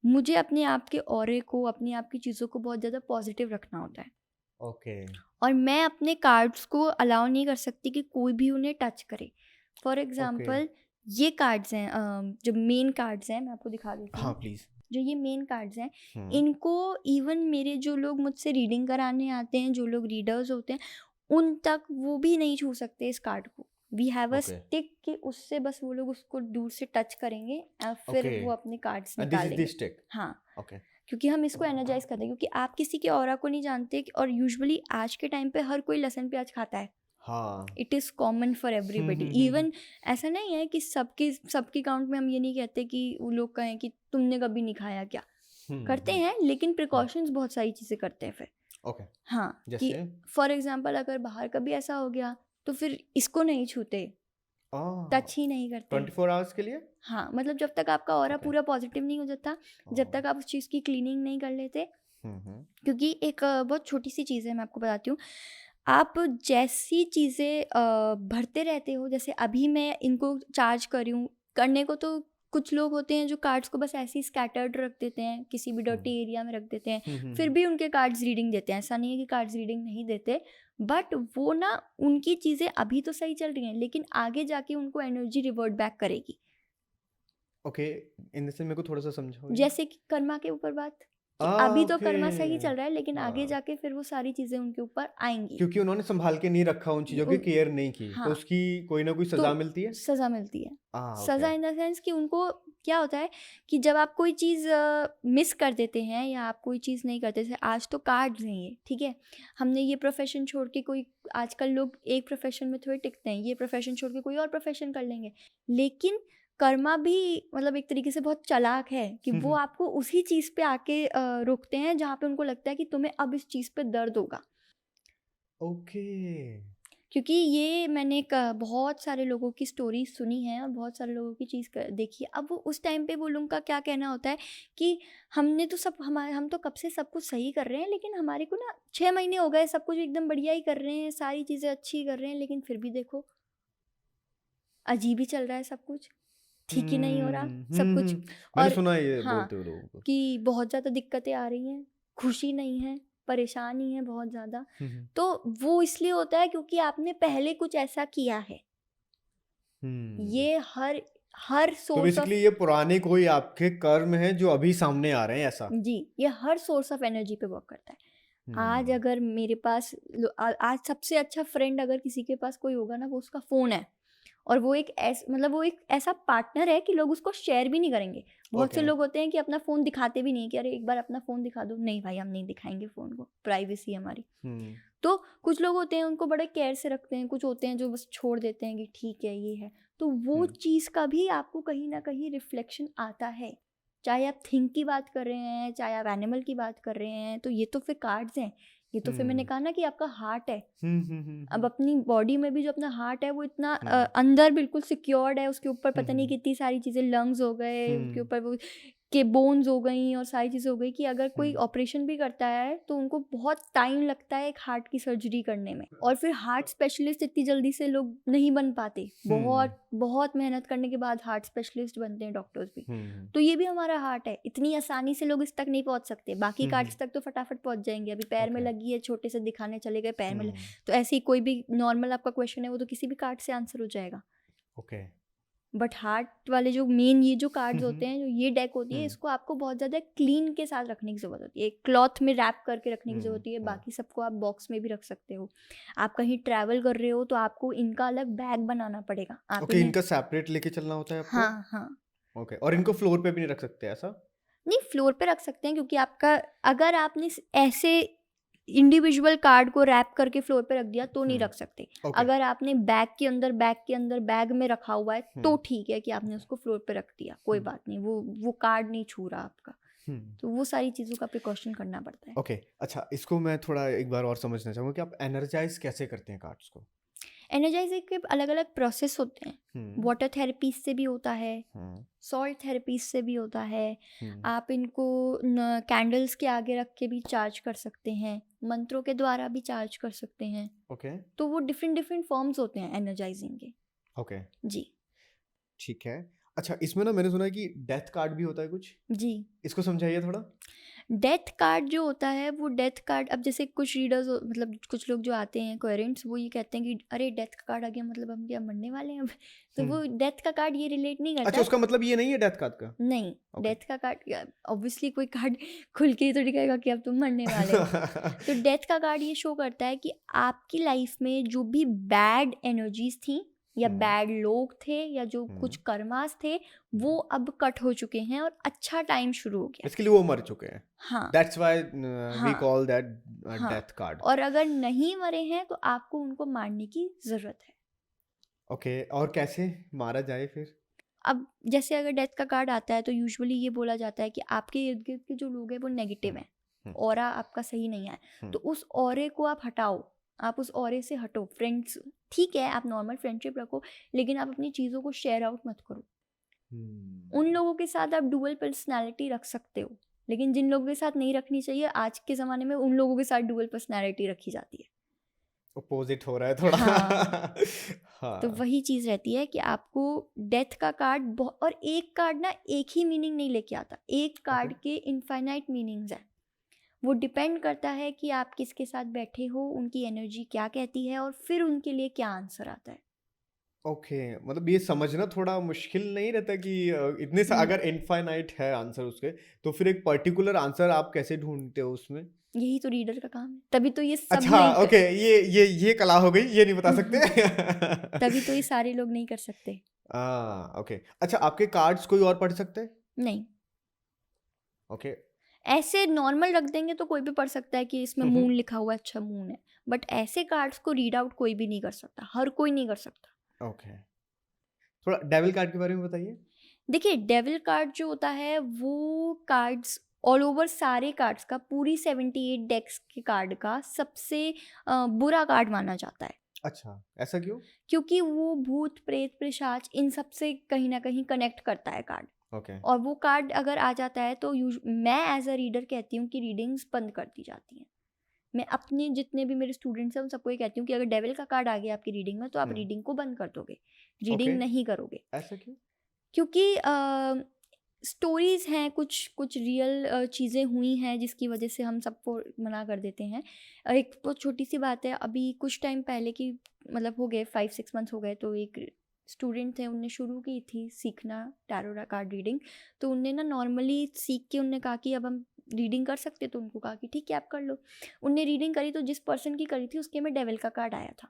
मुझे अपने आप के ऑरे को, अपने आप की चीज़ों को बहुत ज़्यादा पॉजिटिव रखना होता है। ओके, और मैं अपने कार्ड्स को अलाउ नहीं कर सकती कि कोई भी उन्हें टच करे। फॉर एग्जाम्पल ये कार्ड्स हैं, जो मेन कार्ड्स हैं, मैं आपको दिखा देती हूँ। हाँ प्लीज। जो ये मेन कार्ड्स हैं, इनको इवन मेरे जो लोग मुझसे रीडिंग कराने आते हैं, जो लोग रीडर्स होते हैं, उन तक वो भी नहीं छू सकते इस कार्ड को। We have a Okay. Stick कि उससे बस वो लोग उसको दूर से टच करेंगे और फिर Okay. वो अपने कार्ड्स And this is निकालेंगे। the stick. हाँ, Okay. क्योंकि हम इसको एनर्जाइज करते हैं, क्योंकि आप किसी के ऑरा को नहीं जानते और यूजुअली आज के टाइम पे हर कोई लहसुन प्याज खाता है। हाँ। It is common for everybody. Even ऐसा नहीं है कि सबके काउंट में हम ये नहीं कहते कि वो लोग कहें कि तुमने कभी नहीं खाया क्या, करते हैं, लेकिन प्रिकॉशंस बहुत सारी चीज़ें करते हैं फिर। ओके। हाँ, कि जैसे फॉर एग्जांपल अगर बाहर कभी ऐसा हो गया तो फिर इसको नहीं छूते, टच ही नहीं करते 24 आवर्स के लिए। हाँ, मतलब जब तक आपका ऑरा Okay. पूरा पॉजिटिव नहीं हो जाता, जब तक आप उस चीज़ की क्लीनिंग नहीं कर लेते। क्योंकि एक बहुत छोटी सी चीज़ है, मैं आपको बताती हूँ। आप जैसी चीज़ें भरते रहते हो, जैसे अभी मैं इनको चार्ज कर रही हूँ, करने को तो कुछ लोग होते हैं जो कार्ड्स को बस ऐसे ही स्कैटर्ड रख देते हैं, किसी भी डर्टी एरिया में रख देते हैं, फिर भी उनके कार्ड्स रीडिंग देते हैं। ऐसा नहीं है कि कार्ड्स रीडिंग नहीं देते, बट वो ना, उनकी चीज़ें अभी तो सही चल रही हैं, लेकिन आगे जाके उनको एनर्जी रिवर्ट बैक करेगी। ओके, इन द सेंस मेरे को थोड़ा सा समझाओ। जैसे कि कर्मा के ऊपर बात, कि अभी तो कर्मा सही चल रहा है, लेकिन आगे जाके फिर वो सारी चीजें उनके ऊपर आएंगी, क्योंकि उन्होंने संभाल के नहीं रखा, उन चीजों की केयर नहीं की। हाँ, तो उसकी कोई ना कोई सजा मिलती है। सजा मिलती है। okay. सजा इन द सेंस कि उनको क्या होता है कि जब आप कोई चीज़ मिस कर देते हैं या आप कोई चीज़ नहीं करते, जैसे आज तो कार्ड्स हैं ये, ठीक है, हमने ये प्रोफेशन छोड़ के कोई, आजकल लोग एक प्रोफेशन में थोड़ी टिकते हैं, ये प्रोफेशन छोड़ के कोई और प्रोफेशन कर लेंगे, लेकिन कर्मा भी मतलब एक तरीके से बहुत चालाक है कि वो आपको उसी चीज़ पे आके रोकते हैं जहाँ पे उनको लगता है कि तुम्हें अब इस चीज़ पे दर्द होगा। ओके। क्योंकि ये मैंने बहुत सारे लोगों की स्टोरी सुनी है और बहुत सारे लोगों की चीज़ देखी है। अब वो उस टाइम पे वो लोगों का क्या कहना होता है कि हमने तो हम तो कब से सब कुछ सही कर रहे हैं, लेकिन हमारे को ना 6 महीने हो गए, सब कुछ एकदम बढ़िया ही कर रहे हैं, सारी चीज़ें अच्छी कर रहे हैं, लेकिन फिर भी देखो अजीब ही चल रहा है सब कुछ, ठीक ही नहीं हो रहा सब कुछ। मैंने सुना है ये बोलते हुए लोगों को कि बहुत ज़्यादा दिक्कतें आ रही हैं, खुशी नहीं है, परेशानी है बहुत ज़्यादा। तो वो इसलिए होता है क्योंकि आपने पहले कुछ ऐसा किया है। ये हर तो सोर्स बेसिकली ये पुराने कोई आपके कर्म हैं जो अभी सामने आ रहे हैं, ऐसा। जी, ये हर सोर्स ऑफ एनर्जी पे वर्क करता है। आज अगर मेरे पास आज सबसे अच्छा फ्रेंड अगर किसी के पास कोई होगा ना, वो उसका फ़ोन है, और वो एक ऐसा पार्टनर है कि लोग उसको शेयर भी नहीं करेंगे। बहुत से लोग होते हैं कि अपना फ़ोन दिखाते भी नहीं, कि अरे एक बार अपना फ़ोन दिखा दो, नहीं भाई हम नहीं दिखाएंगे फ़ोन को, प्राइवेसी हमारी। तो कुछ लोग होते हैं उनको बड़े केयर से रखते हैं, कुछ होते हैं जो बस छोड़ देते हैं कि ठीक है ये है। तो वो चीज़ का भी आपको कहीं ना कहीं रिफ्लेक्शन आता है, चाहे आप थिंक की बात कर रहे हैं, चाहे आप एनिमल की बात कर रहे हैं। तो ये तो फिर कार्ड्स हैं, ये तो फिर मैंने कहा ना कि आपका हार्ट है। अब अपनी बॉडी में भी जो अपना हार्ट है वो इतना अंदर बिल्कुल सिक्योर्ड है, उसके ऊपर पता नहीं कितनी सारी चीज़ें, लंग्स हो गए, उसके ऊपर वो के बोन्स हो गई और सारी चीज़ें हो गई, कि अगर कोई ऑपरेशन भी करता है तो उनको बहुत टाइम लगता है एक हार्ट की सर्जरी करने में। और फिर हार्ट स्पेशलिस्ट इतनी जल्दी से लोग नहीं बन पाते, बहुत मेहनत करने के बाद हार्ट स्पेशलिस्ट बनते हैं डॉक्टर्स भी। तो ये भी हमारा हार्ट है, इतनी आसानी से लोग इस तक नहीं पहुंच सकते। बाकी कार्ड्स तक तो फटाफट पहुंच जाएंगे। अभी पैर में लगी है, छोटे से दिखाने चले गए, पैर में तो ऐसे ही कोई भी नॉर्मल आपका क्वेश्चन है वो तो किसी भी कार्ड से आंसर हो जाएगा। ओके। बट हार्ट वाले जो मेन ये जो कार्ड्स होते हैं, जो ये डेक होती है, इसको आपको बहुत ज़्यादा क्लीन के साथ रखने की ज़रूरत होती है, एक क्लॉथ में रैप करके रखने की ज़रूरत होती है। बाकी सबको आप बॉक्स में भी रख सकते हो। आप कहीं ट्रैवल कर रहे हो तो आपको इनका अलग बैग बनाना पड़ेगा। ओके, इनका सेपरेट लेके चलना होता है आपको? हाँ। ओके, और इनको फ्लोर पे भी नहीं रख सकते ऐसा? नहीं, फ्लोर पे रख सकते हैं, क्योंकि आपका अगर आपने ऐसे इंडिविजुअल कार्ड को रैप करके फ्लोर पे रख दिया तो नहीं रख सकते। अगर आपने बैग के अंदर बैग में रखा हुआ है तो ठीक है कि आपने उसको फ्लोर पे रख दिया, कोई बात नहीं, वो कार्ड नहीं छू रहा आपका। तो वो सारी चीज़ों का प्रिकॉशन करना पड़ता है। ओके, अच्छा, इसको मैं थोड़ा एक बार और समझना चाहूँगा कि आप एनर्जाइज कैसे करते हैं कार्ड्स को? एनर्जाइजिंग के अलग अलग प्रोसेस होते हैं। वाटर थेरेपी से भी होता है, सॉल्ट थेरेपी से भी होता है। आप इनको कैंडल्स के आगे रख के भी चार्ज कर सकते हैं, मंत्रों के द्वारा भी चार्ज कर सकते हैं। ओके। तो वो डिफरेंट फॉर्म्स होते हैं एनर्जाइजिंग के। ओके जी, ठीक है। अच्छा, इसमें ना मैंने सुना है कि डेथ कार्ड भी होता है कुछ, जी। इसको समझाइए थोड़ा। डेथ कार्ड जो होता है वो डेथ कार्ड, अब जैसे कुछ रीडर्स मतलब कुछ लोग जो आते हैं कोहेरेंट्स, वो ये कहते हैं कि अरे डेथ का कार्ड आ गया, मतलब हम क्या मरने वाले हैं अब। तो वो डेथ का कार्ड ये रिलेट नहीं करता। अच्छा, उसका मतलब ये नहीं है डेथ कार्ड का? नहीं, डेथ का कार्ड ऑब्वियसली कोई कार्ड खुल के तो दिखाएगा कि अब तुम मरने वाले हो। तो डेथ का कार्ड ये शो करता है कि आपकी लाइफ में जो भी बैड एनर्जीज थी या बैड लोग थे या जो कुछ हम्म, कर्मास थे वो अब कट हो चुके हैं और अच्छा टाइम शुरू हो गया। इसके लिए वो मर चुके हैं। हाँ दैट्स व्हाई वी हाँ कॉल दैट हाँ। Death card. और अगर नहीं मरे हैं तो आपको उनको मारने की जरूरत है। ओके, और कैसे मारा जाए फिर? अब जैसे अगर डेथ का कार्ड आता है तो यूजुअली ये बोला जाता है कि आपके इर्द गिर्द के जो लोग हैं वो नेगेटिव हम्म, हैं, हम्म, ऑरा आपका सही नहीं है, हम्म, तो उस ऑरे को आप हटाओ, आप उस ऑरे से हटो। फ्रेंड्स ठीक है, आप नॉर्मल फ्रेंडशिप रखो, लेकिन आप अपनी चीज़ों को शेयर आउट मत करो। उन लोगों के साथ आप डुअल पर्सनैलिटी रख सकते हो, लेकिन जिन लोगों के साथ नहीं रखनी चाहिए आज के ज़माने में उन लोगों के साथ डुअल पर्सनैलिटी रखी जाती है। अपोजिट हो रहा है थोड़ा। हाँ तो हाँ। वही चीज़ रहती है कि आपको डेथ का कार्ड और एक कार्ड ना एक ही मीनिंग नहीं लेके आता, एक ओके, कार्ड के इनफाइनाइट मीनिंग्स हैं। वो डिपेंड करता है कि आप किसके साथ बैठे हो, उनकी एनर्जी क्या कहती है और फिर उनके लिए क्या आंसर आता है। ओके, मतलब ये समझना थोड़ा मुश्किल नहीं रहता कि इतने न- अगर इनफाइनाइट है आंसर उसके, तो फिर एक पर्टिकुलर आंसर आप कैसे ढूंढते हो उसमें? यही तो रीडर का काम है, तभी तो ये सब अच्छा, नहीं ओके, ये कला हो गई, ये नहीं बता सकते। तभी तो ये सारे लोग नहीं कर सकते। ओके, अच्छा, आपके कार्ड्स कोई और पढ़ सकते हैं? नहीं, ओके। ऐसे नॉर्मल रख देंगे तो कोई भी पढ़ सकता है कि इसमें मून लिखा हुआ है, अच्छा मून है, बट ऐसे कार्ड्स को रीड आउट कोई भी नहीं कर सकता, हर कोई नहीं कर सकता। ओके, थोड़ा डेविल कार्ड के बारे में बताइए। देखिए डेविल कार्ड जो होता है वो कार्ड्स ऑल ओवर सारे कार्ड्स का, पूरी 78 डेक्स के कार्ड का सबसे बुरा कार्ड माना जाता है, अच्छा, ऐसा क्यों? क्योंकि वो भूत प्रेत पिशाच इन सब से कहीं ना कहीं कनेक्ट करता है कार्ड। ओके, और वो कार्ड अगर आ जाता है तो मैं एज अ रीडर कहती हूँ कि रीडिंग्स बंद कर दी जाती हैं। मैं अपने जितने भी मेरे स्टूडेंट्स हैं उन सबको ये कहती हूँ कि अगर डेविल का कार्ड आ गया आपकी रीडिंग में तो आप रीडिंग को बंद कर दोगे, ओके, रीडिंग नहीं करोगे। ऐसा क्यों? क्योंकि स्टोरीज हैं, कुछ कुछ रियल चीज़ें हुई हैं जिसकी वजह से हम सबको मना कर देते हैं। एक बहुत छोटी सी बात है, अभी कुछ टाइम पहले की, मतलब हो गए 5-6 मंथ्स हो गए, तो एक स्टूडेंट थे, उनने शुरू की थी सीखना टैरो कार्ड रीडिंग। तो उनने ना नॉर्मली सीख के उनने कहा कि अब हम रीडिंग कर सकते, तो उनको कहा कि ठीक है आप कर लो। उनने रीडिंग करी तो जिस पर्सन की करी थी उसके में डेविल का कार्ड आया था।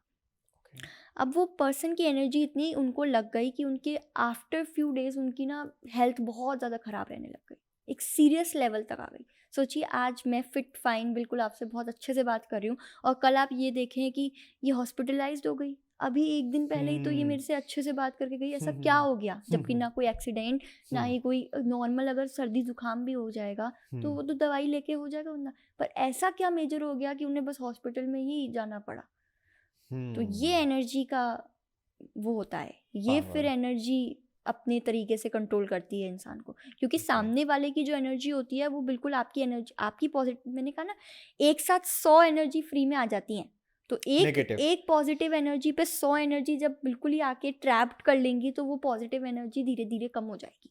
ओके, अब वो पर्सन की एनर्जी इतनी उनको लग गई कि उनके आफ्टर फ्यू डेज उनकी ना हेल्थ बहुत ज़्यादा ख़राब रहने लग गई, एक सीरियस लेवल तक आ गई। सोचिए आज मैं फिट फाइन बिल्कुल आपसे बहुत अच्छे से बात कर रही हूँ और कल आप ये देखें कि ये हॉस्पिटलाइज्ड हो गई। अभी एक दिन पहले ही तो ये मेरे से अच्छे से बात करके गई, ऐसा क्या हो गया? जबकि ना कोई एक्सीडेंट, ना ही कोई नॉर्मल, अगर सर्दी जुकाम भी हो जाएगा तो वो तो दवाई लेके हो जाएगा वरना, पर ऐसा क्या मेजर हो गया कि उन्हें बस हॉस्पिटल में ही जाना पड़ा। तो ये एनर्जी का वो होता है, ये फिर पावर। एनर्जी अपने तरीके से कंट्रोल करती है इंसान को, क्योंकि ओके, सामने वाले की जो एनर्जी होती है वो बिल्कुल आपकी एनर्जी, आपकी पॉजिटिव, मैंने कहा ना एक साथ 100 एनर्जी फ्री में आ जाती हैं, तो एक नेगेटिव। एक पॉजिटिव एनर्जी पे 100 एनर्जी जब बिल्कुल ही आके ट्रैप्ड कर लेंगी तो वो पॉजिटिव एनर्जी धीरे धीरे कम हो जाएगी।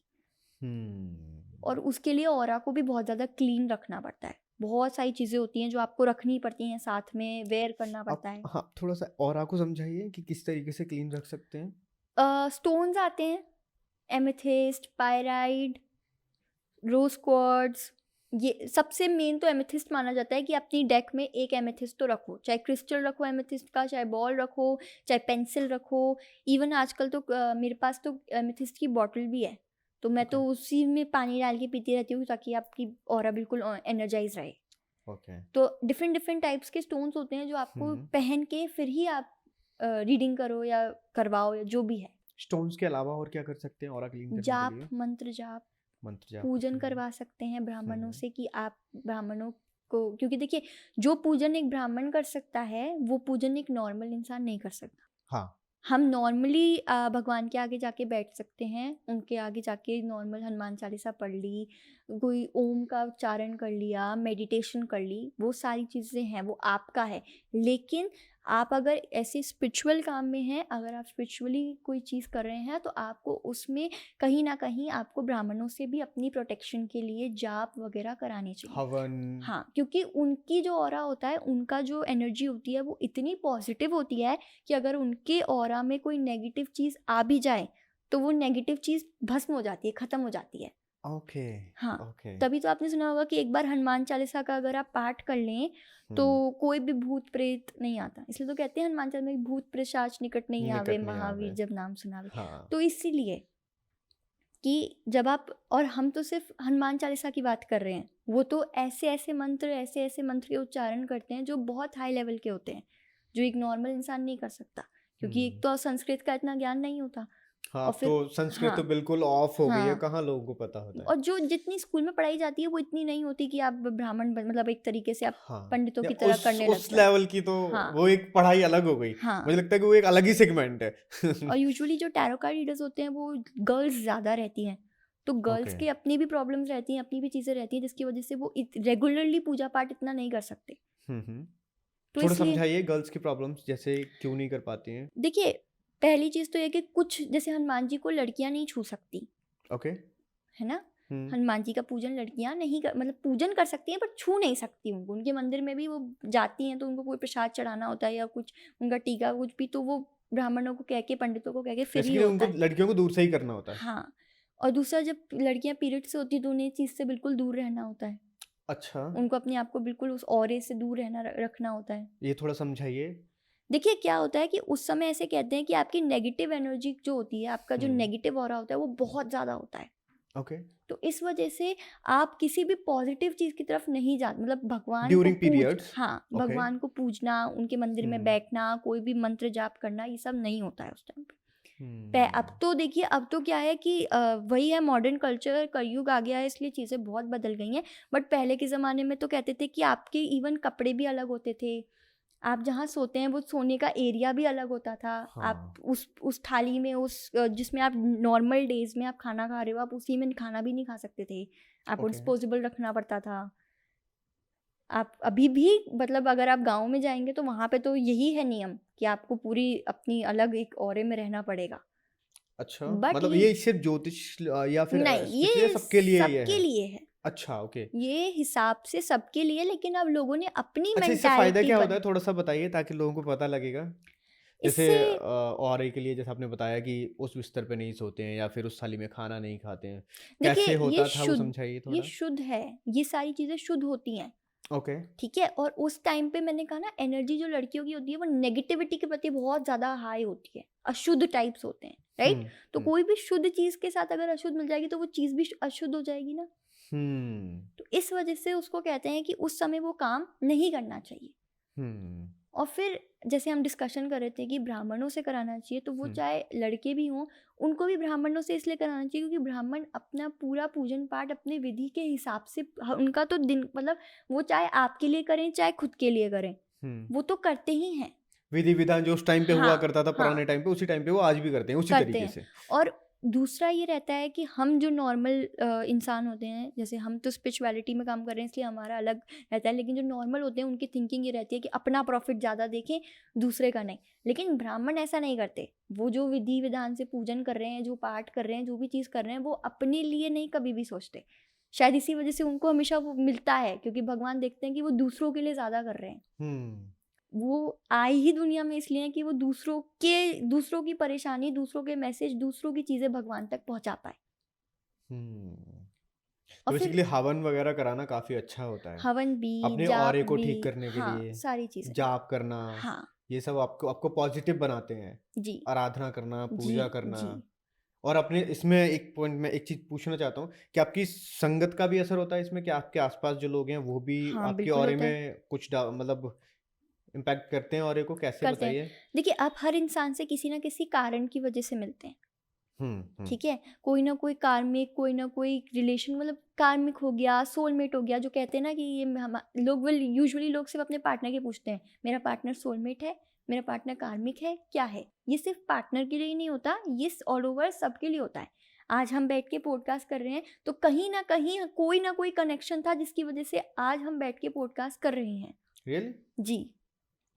और उसके लिए ऑरा को भी बहुत ज़्यादा क्लीन रखना पड़ता है, बहुत सारी चीज़ें होती हैं जो आपको रखनी पड़ती हैं, साथ में वेयर करना आप पड़ता है। हाँ, थोड़ा सा और आपको समझाइए कि किस तरीके से क्लीन रख सकते हैं? स्टोन्स आते हैं, एमेथिस्ट, पायराइड, रोज क्वार्ट्ज। ये सबसे मेन तो एमेथिस्ट माना जाता है कि अपनी डेक में एक एमेथिस्ट तो रखो, चाहे क्रिस्टल रखो एमेथिस्ट का, चाहे बॉल रखो, चाहे पेंसिल रखो। इवन आजकल तो मेरे पास तो एमेथिस्ट की बॉटल भी है, तो मैं तो ओके, उसी में पानी डाल के पीती रहती हूँ ताकि आपकी ऑरा बिल्कुल एनर्जाइज रहे। ओके। तो डिफरेंट डिफरेंट टाइप्स के स्टोन्स होते हैं जो आपको पहन के फिर ही आप रीडिंग करो या करवाओ या जो भी है। स्टोन्स के अलावा और क्या कर सकते हैं ऑरा क्लीन करने के जाप, लिए? मंत्र जाप, मंत्र जाप पूजन करते हैं। करवा सकते हैं ब्राह्मणों हम्म, से कि आप ब्राह्मणों को, क्योंकि देखिए जो पूजन एक ब्राह्मण कर सकता है वो पूजन एक नॉर्मल इंसान नहीं कर सकता। हाँ, हम नॉर्मली भगवान के आगे जाके बैठ सकते हैं, उनके आगे जाके नॉर्मल हनुमान चालीसा पढ़ ली, कोई ओम का उच्चारण कर लिया, मेडिटेशन कर ली, वो सारी चीज़ें हैं, वो आपका है। लेकिन आप अगर ऐसे स्पिरिचुअल काम में हैं, अगर आप स्पिरिचुअली कोई चीज़ कर रहे हैं तो आपको उसमें कहीं ना कहीं आपको ब्राह्मणों से भी अपनी प्रोटेक्शन के लिए जाप वगैरह करानी चाहिए। हवन। हाँ, क्योंकि उनकी जो ऑरा होता है, उनका जो एनर्जी होती है वो इतनी पॉजिटिव होती है कि अगर उनके ऑरा में कोई नेगेटिव चीज़ आ भी जाए तो वो नेगेटिव चीज़ भस्म हो जाती है, ख़त्म हो जाती है। ओके हाँ, ओके तभी तो आपने सुना होगा कि एक बार हनुमान चालीसा का अगर आप पाठ कर लें तो कोई भी भूत प्रेत नहीं आता। इसलिए तो कहते हैं हनुमान चालीसा में भूत पिशाच निकट नहीं आवे, निकट नहीं महावीर आवे। जब नाम सुनावे। हाँ तो इसीलिए कि जब आप, और हम तो सिर्फ हनुमान चालीसा की बात कर रहे हैं, वो तो ऐसे ऐसे मंत्र के उच्चारण करते हैं जो बहुत हाई लेवल के होते हैं, जो एक नॉर्मल इंसान नहीं कर सकता, क्योंकि एक तो संस्कृत का इतना ज्ञान नहीं होता। हाँ, और अब फिर तो संस्कृत तो हाँ बिल्कुल ऑफ हो गई है, हाँ, कहाँ लोगों को पता होता है। और जो जितनी स्कूल में पढ़ाई जाती है वो इतनी नहीं होती कि आप ब्राह्मण मतलब एक तरीके से आप हाँ, पंडितों या की तरह उस करने लग उस जाओ। लेवल की तो हाँ वो एक पढ़ाई अलग हो गई। मुझे हाँ, लगता है कि वो एक अलग ही सेगमेंट है। और यूजुअली जो टैरो कार्ड रीडर्स होते हैं वो गर्ल्स ज़्यादा रहती हैं, तो गर्ल्स ओके की अपनी भी प्रॉब्लम्स रहती हैं, अपनी भी चीज़ें रहती हैं, जिसकी वजह से वो रेगुलरली पूजा पाठ इतना नहीं कर सकते। तो थोड़ा इसलिए समझाइए गर्ल्स की प्रॉब्लम्स जैसे क्यों नहीं कर पाती हैं। देखिए, पहली चीज़ तो ये कि कुछ जैसे हनुमान जी को लड़कियां नहीं छू सकती, ओके है ना। हम्म हनुमान जी का पूजन लड़कियां नहीं कर, मतलब पूजन कर सकती हैं पर छू नहीं सकती उनको। उनके मंदिर में भी वो जाती हैं तो उनको कोई प्रसाद चढ़ाना होता है या कुछ उनका टीका कुछ भी, तो वो ब्राह्मणों को कह के, पंडितों को कह के फिर ही बेसिकली होता उनको है। लड़कियों को दूर से ही करना होता है। हाँ, और दूसरा जब लड़कियां पीरियड से होती है तो उन्हें इस चीज़ से बिल्कुल दूर रहना होता है। अच्छा उनको अपने आप को बिल्कुल उस ऑरे से दूर रहना रखना होता है। ये थोड़ा समझाइए। देखिए क्या होता है कि उस समय ऐसे कहते हैं कि आपकी नेगेटिव एनर्जी जो होती है, आपका जो नेगेटिव ऑरा होता है वो बहुत ज़्यादा होता है। ओके तो इस वजह से आप किसी भी पॉजिटिव चीज़ की तरफ नहीं जाते, मतलब भगवान को ड्यूरिंग पीरियड्स हाँ, ओके भगवान को पूजना, उनके मंदिर में बैठना, कोई भी मंत्र जाप करना, ये सब नहीं होता है उस टाइम पे। अब तो देखिए, अब तो क्या है कि वही है, मॉडर्न कल्चर, कलयुग आ गया है, इसलिए चीज़ें बहुत बदल गई हैं। बट पहले के ज़माने में तो कहते थे कि आपके इवन कपड़े भी अलग होते थे, आप जहाँ सोते हैं वो सोने का एरिया भी अलग होता था। आप हाँ उस थाली में, जिसमें आप नॉर्मल डेज में आप खाना खा रहे हो, आप उसी में खाना भी नहीं खा सकते थे, आपको ओके डिस्पोजेबल रखना पड़ता था। आप अभी भी, मतलब अगर आप गाँव में जाएंगे तो वहाँ पे तो यही है नियम कि आपको पूरी अपनी अलग एक ऑरे में रहना पड़ेगा। अच्छा बट मतलब ये ये सिर्फ ज्योतिष या फिर नहीं, स्पेशली ये सबके लिए ये सबके है। लिए है, अच्छा ओके ये हिसाब से सबके लिए, लेकिन अब लोगों ने अपनी अच्छा इससे फायदा मेंटालिटी क्या होता बना, है थोड़ा सा बताइए ताकि लोगों को पता लगेगा। जैसे इससे और के लिए जैसे आपने बताया कि उस बिस्तर पे नहीं सोते हैं या फिर उस थाली में खाना नहीं खाते हैं, देखिए कैसे ये होता था वो शुद्ध, समझाइए ये थोड़ा। शुद्ध है, ये सारी चीज़ें शुद्ध होती हैं, ओके ठीक है। और उस टाइम पे मैंने कहा ना, एनर्जी जो लड़कियों की होती है वो नेगेटिविटी के प्रति बहुत ज़्यादा हाई होती है, अशुद्ध टाइप्स होते हैं, राइट। तो हम्म कोई भी शुद्ध चीज़ के साथ अगर अशुद्ध मिल जाएगी तो वो चीज़ भी अशुद्ध हो जाएगी ना। हम्म तो इस वजह से उसको कहते हैं कि उस समय वो काम नहीं करना चाहिए। हम्म और फिर जैसे हम डिस्कशन कर रहे थे कि ब्राह्मणों से कराना चाहिए, तो वो चाहे लड़के भी हों, उनको भी ब्राह्मणों से इसलिए कराना चाहिए क्योंकि ब्राह्मण अपना पूरा पूजन पाठ अपने विधि के हिसाब से, उनका तो दिन, मतलब वो चाहे आपके लिए करें चाहे खुद के लिए करें, वो तो करते ही हैं। विधि विधान जो उस टाइम पे हुआ हाँ करता था हाँ, पुराने टाइम पे, उसी टाइम पे वो आज भी करते हैं उसी करते तरीके हैं। से। और दूसरा ये रहता है कि हम जो नॉर्मल इंसान होते हैं, जैसे हम तो स्पिरिचुअलिटी में काम कर रहे हैं इसलिए हमारा अलग रहता है, लेकिन जो नॉर्मल होते हैं उनकी थिंकिंग ये रहती है कि अपना प्रॉफिट ज़्यादा देखें, दूसरे का नहीं। लेकिन ब्राह्मण ऐसा नहीं करते, वो जो विधि विधान से पूजन कर रहे हैं, जो पाठ कर रहे हैं, जो भी चीज़ कर रहे हैं, वो अपने लिए नहीं कभी भी सोचते। शायद इसी वजह से उनको हमेशा वो मिलता है, क्योंकि भगवान देखते हैं कि वो दूसरों के लिए ज़्यादा कर रहे हैं। वो आए ही दुनिया में इसलिए हैं कि वो दूसरों की परेशानी, दूसरों के मैसेज, दूसरों की चीज़ें भगवान तक पहुंचा पाए। तो और फिर बेसिकली हवन वगैरह कराना काफी अच्छा होता है हवन भी, अपने जाप ऑरे को भी, ठीक करने के हाँ लिए। सारी चीज़ें, जाप करना हाँ ये सब आपको आपको पॉजिटिव बनाते हैं। जी आराधना करना, जी पूजा करना। जी। और अपने इसमें एक पॉइंट में एक चीज पूछना चाहता हूँ कि आपकी संगत का भी असर होता है इसमें, कि आपके आसपास जो लोग हैं वो भी हाँ आपके बिल्कुल ऑरे होता है, में कुछ मतलब इम्पैक्ट करते हैं ऑरे को, कैसे करते हैं। बताइए। देखिए, आप हर इंसान से किसी ना किसी कारण की वजह से मिलते हैं, हम्म ठीक है। कोई ना कोई कार्मिक, कोई ना कोई रिलेशन, मतलब कार्मिक हो गया, सोलमेट हो गया, जो कहते हैं ना कि ये हम लोग यूजुअली लोग सिर्फ अपने पार्टनर के पूछते हैं, मेरा पार्टनर सोलमेट है, मेरा पार्टनर कार्मिक है, क्या है। ये सिर्फ पार्टनर के लिए ही नहीं होता, ये ऑल ओवर सबके लिए होता है। आज हम बैठ के पॉडकास्ट कर रहे हैं तो कहीं ना कोई कनेक्शन था जिसकी वजह से आज हम बैठ के पॉडकास्ट कर रहे हैं। रियली जी।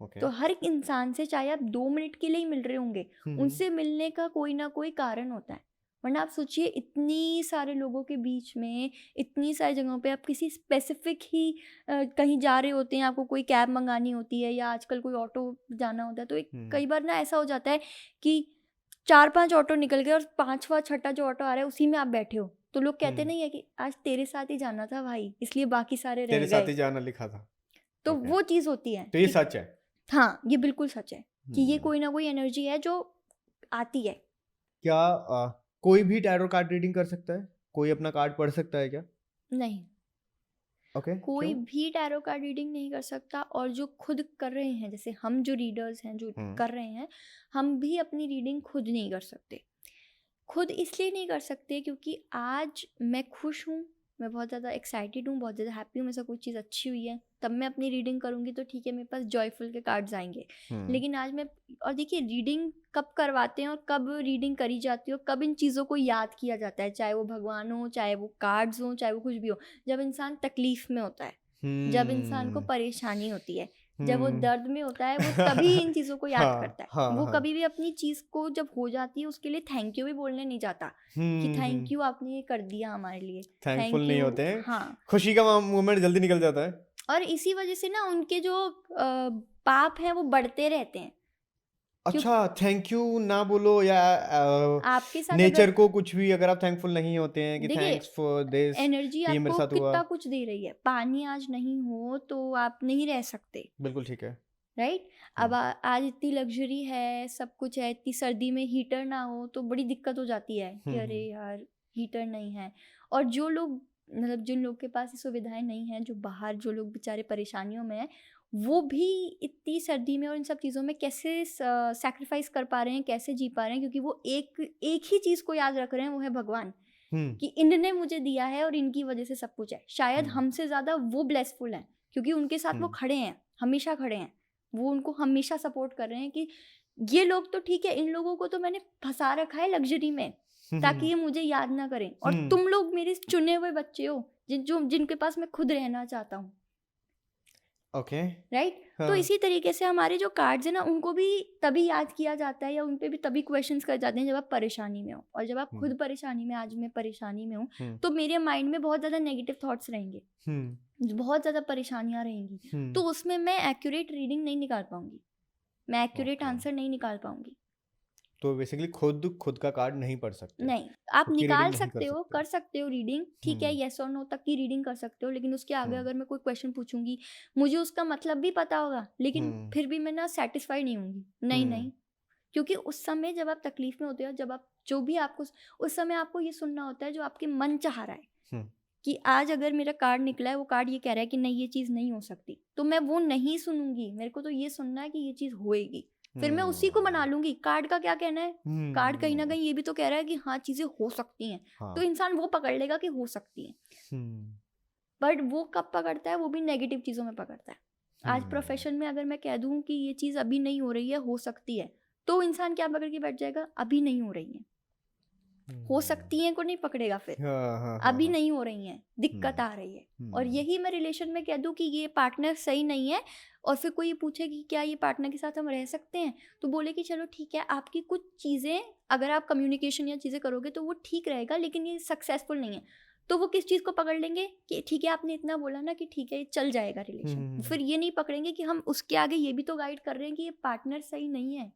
ओके तो हर एक इंसान से, चाहे आप 2 मिनट के लिए ही मिल रहे होंगे, उनसे मिलने का कोई ना कोई कारण होता है। वरना आप सोचिए, इतनी सारे लोगों के बीच में, इतनी सारी जगहों पे आप किसी स्पेसिफिक ही कहीं जा रहे होते हैं, आपको कोई कैब मंगानी होती है या आजकल कोई ऑटो जाना होता है, तो कई बार ना ऐसा हो जाता है कि 4-5 ऑटो निकल गए और 5वां 6ठा जो ऑटो आ रहा है उसी में आप बैठे हो, तो लोग कहते हम्म। नहीं है कि आज तेरे साथ ही जाना था भाई, इसलिए बाकी सारे रह तेरे साथ ही गए। जाना लिखा था। तो ओके, वो चीज होती है तो ये कि सच है। हाँ, ये बिल्कुल सच है कि ये हम्म। कोई ना कोई एनर्जी है जो आती है। क्या कोई भी टैरो कार्ड रीडिंग कर सकता है? कोई अपना कार्ड पढ़ सकता है क्या? नहीं, ओके, कोई क्यों? भी टैरो कार्ड रीडिंग नहीं कर सकता। और जो खुद कर रहे हैं, जैसे हम जो रीडर्स हैं जो हम्म। कर रहे हैं, हम भी अपनी रीडिंग खुद नहीं कर सकते। खुद इसलिए नहीं कर सकते क्योंकि आज मैं खुश हूँ, मैं बहुत ज़्यादा एक्साइटेड हूँ, बहुत ज़्यादा हैप्पी हूँ, मेरे साथ कोई चीज़ अच्छी हुई है, तब मैं अपनी रीडिंग करूँगी तो ठीक है, मेरे पास जॉयफुल के कार्ड्स आएंगे। हम्म। लेकिन आज मैं, और देखिए रीडिंग कब करवाते हैं और कब रीडिंग करी जाती है और कब इन चीज़ों को याद किया जाता है, चाहे वो भगवान हो, चाहे वो कार्ड्स हो, चाहे वो कुछ भी हो, जब इंसान तकलीफ में होता है, जब इंसान को हम्म। परेशानी होती है, जब वो हम्म। दर्द में होता है, वो तभी इन चीज़ों को याद हाँ करता है। हाँ वो हाँ। कभी भी अपनी चीज़ को जब हो जाती है उसके लिए थैंक यू भी बोलने नहीं जाता कि थैंक यू आपने ये कर दिया हमारे लिए, थैंकफुल थैंक नहीं यू। होते हैं। हाँ, खुशी का मोमेंट जल्दी निकल जाता है। और इसी वजह से ना उनके जो पाप हैं वो बढ़ते रहते हैं। क्यों अच्छा, थैंक यू ना बोलो या आपके साथ नेचर अगर, को कुछ भी, अगर आप थैंकफुल नहीं होते हैं कि देखिए थैंक्स फॉर दिस एनर्जी कि ये मेरे आपको साथ हुआ। कितना कुछ दे रही है, पानी आज नहीं हो तो आप नहीं रह सकते, बिल्कुल ठीक है। राइट। अब आज इतनी लग्जरी है, सब कुछ है, इतनी सर्दी में हीटर ना हो तो बड़ी दिक्कत हो जाती है कि अरे यार हीटर नहीं है। और जो लोग, मतलब जिन लोग के पास ये सुविधाएं नहीं हैं, जो बाहर, जो लोग बेचारे परेशानियों में हैं, वो भी इतनी सर्दी में और इन सब चीज़ों में कैसे सैक्रिफाइस कर पा रहे हैं, कैसे जी पा रहे हैं, क्योंकि वो एक ही चीज़ को याद रख रहे हैं, वो है भगवान, कि इनने मुझे दिया है और इनकी वजह से सब कुछ है। शायद हमसे ज़्यादा वो ब्लेसफुल हैं क्योंकि उनके साथ वो खड़े हैं, हमेशा खड़े हैं, वो उनको हमेशा सपोर्ट कर रहे हैं कि ये लोग तो ठीक है, इन लोगों को तो मैंने फंसा रखा है लग्जरी में ताकि ये मुझे याद ना करें, और तुम लोग मेरे चुने हुए बच्चे हो जिनके पास मैं खुद रहना चाहता हूँ, ओके। राइट। तो इसी तरीके से हमारे जो कार्ड्स हैं ना, उनको भी तभी याद किया जाता है या उन पे भी तभी क्वेश्चंस कर जाते हैं जब आप परेशानी में हो। और जब आप खुद परेशानी में, आज मैं परेशानी में हूँ, तो मेरे माइंड में बहुत ज़्यादा नेगेटिव थॉट्स रहेंगे, बहुत ज़्यादा परेशानियाँ रहेंगी, तो उसमें मैं एक्यूरेट रीडिंग नहीं निकाल पाऊंगी, मैं एक्यूरेट आंसर नहीं निकाल पाऊंगी। तो बेसिकली खुद का कार्ड नहीं पढ़ सकते, नहीं, आप खुद की निकाल रीडिंग नहीं सकते हो, कर सकते हो रीडिंग, ठीक है, येस और नो तक की रीडिंग कर सकते हो, लेकिन उसके आगे अगर मैं कोई क्वेश्चन पूछूंगी, मुझे उसका मतलब भी पता होगा, लेकिन फिर भी मैं ना सेटिस्फाइड नहीं होंगी, नहीं, क्योंकि उस समय जब आप तकलीफ में होते हो, जब आप जो भी आपको, उस समय आपको ये सुनना होता है जो आपके मन चाह रहा है, कि आज अगर मेरा कार्ड निकला है, वो कार्ड ये कह रहा है कि नहीं ये चीज़ नहीं हो सकती, तो मैं वो नहीं सुनूंगी, मेरे को तो ये सुनना है कि ये चीज़ होएगी, फिर मैं उसी को बना लूंगी। कार्ड का क्या कहना है, कार्ड कहीं ना कहीं ये भी तो कह रहा है कि हाँ चीज़ें हो सकती हैं, तो इंसान वो पकड़ लेगा कि हो सकती हैं, बट वो कब पकड़ता है, वो भी नेगेटिव चीज़ों में पकड़ता है। आज प्रोफेशन में अगर मैं कह दूं कि ये चीज़ अभी नहीं हो रही है, हो सकती है, तो इंसान क्या पकड़ के बैठ जाएगा, अभी नहीं हो रही है, हो सकती हैं को नहीं पकड़ेगा, फिर अभी नहीं हो रही हैं, दिक्कत आ रही है। और यही मैं रिलेशन में कह दूं कि ये पार्टनर सही नहीं है, और फिर कोई ये पूछे कि क्या ये पार्टनर के साथ हम रह सकते हैं, तो बोले कि चलो ठीक है, आपकी कुछ चीज़ें अगर आप कम्युनिकेशन या चीज़ें करोगे तो वो ठीक रहेगा, लेकिन ये सक्सेसफुल नहीं है, तो वो किस चीज़ को पकड़ लेंगे कि ठीक है आपने इतना बोला ना कि ठीक है ये चल जाएगा रिलेशन, फिर ये नहीं पकड़ेंगे कि हम उसके आगे ये भी तो गाइड कर रहे हैं कि ये पार्टनर सही नहीं है।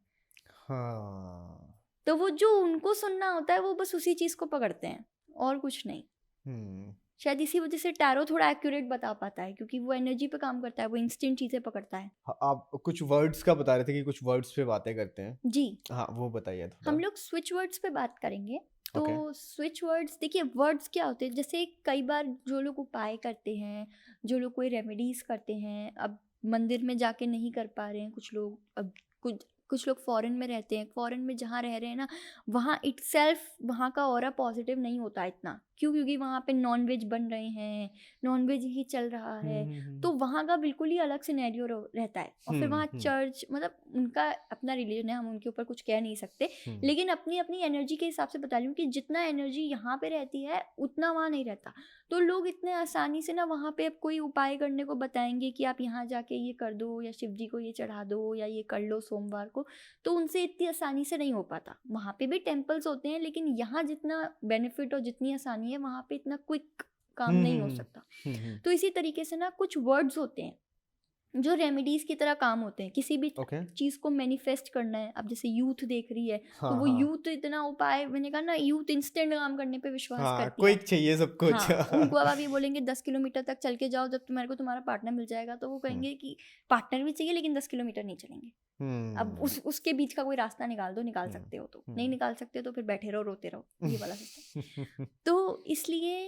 तो वो जो उनको सुनना होता है वो बस उसी चीज़ को पकड़ते हैं और कुछ नहीं। शायद इसी वजह से टैरो थोड़ा एक्यूरेट बता पाता है, क्योंकि वो एनर्जी पे काम करता है, वो इंस्टेंट चीज़ें पकड़ता है। आप कुछ वर्ड्स का बता रहे थे कि कुछ वर्ड्स पे बातें करते हैं। जी हाँ, वो बताइए थोड़ा। हम लोग स्विच वर्ड्स पे बात करेंगे। तो स्विच वर्ड्स, देखिए वर्ड्स क्या होते हैं, जैसे कई बार जो लोग उपाय करते हैं, जो लोग कोई रेमेडीज करते हैं, अब मंदिर में जाके नहीं कर पा रहे हैं कुछ लोग, अब कुछ लोग फॉरेन में रहते हैं, फॉरेन में जहाँ रह रहे हैं ना, वहाँ इटसेल्फ वहाँ का ऑरा पॉजिटिव नहीं होता इतना, क्योंकि वहाँ पे नॉनवेज बन रहे हैं, नॉनवेज ही चल रहा है, तो वहाँ का बिल्कुल ही अलग सिनेरियो रहता है। और फिर वहाँ चर्च, मतलब उनका अपना रिलीजन है, हम उनके ऊपर कुछ कह नहीं सकते, लेकिन अपनी अपनी एनर्जी के हिसाब से बता रही हूँ कि जितना एनर्जी यहाँ पे रहती है उतना वहाँ नहीं रहता। तो लोग इतने आसानी से ना वहाँ पे अब कोई उपाय करने को बताएंगे कि आप यहाँ जाके ये कर दो, या शिव जी को ये चढ़ा दो, या ये कर लो सोमवार को, तो उनसे इतनी आसानी से नहीं हो पाता। वहाँ पे भी टेम्पल्स होते हैं, लेकिन यहाँ जितना बेनिफिट और जितनी आसानी है वहाँ पे इतना क्विक काम नहीं हो सकता। तो इसी तरीके से ना कुछ वर्ड्स होते हैं जो रेमेडीज की तरह काम होते हैं। किसी भी ओके। चीज को मैनिफेस्ट करना है, अब जैसे यूथ देख रही है हाँ, तो वो हाँ, यूथ इतना उपाय, मैंने कहा ना यूथ इंस्टेंट काम करने पे विश्वास हाँ, करती है। क्विक चाहिए सब कुछ। हाँ, उनको अब आप ये बोलेंगे 10 किलोमीटर तक चल के जाओ, जब तुम्हारे को तुम्हारा पार्टनर मिल जाएगा, तो वो कहेंगे कि पार्टनर भी चाहिए लेकिन 10 किलोमीटर नहीं चलेंगे। अब उसके बीच का कोई रास्ता निकाल दो, निकाल सकते हो तो, नहीं निकाल सकते तो फिर बैठे रहो रोते रहो, ये वाला सिस्टम। तो इसलिए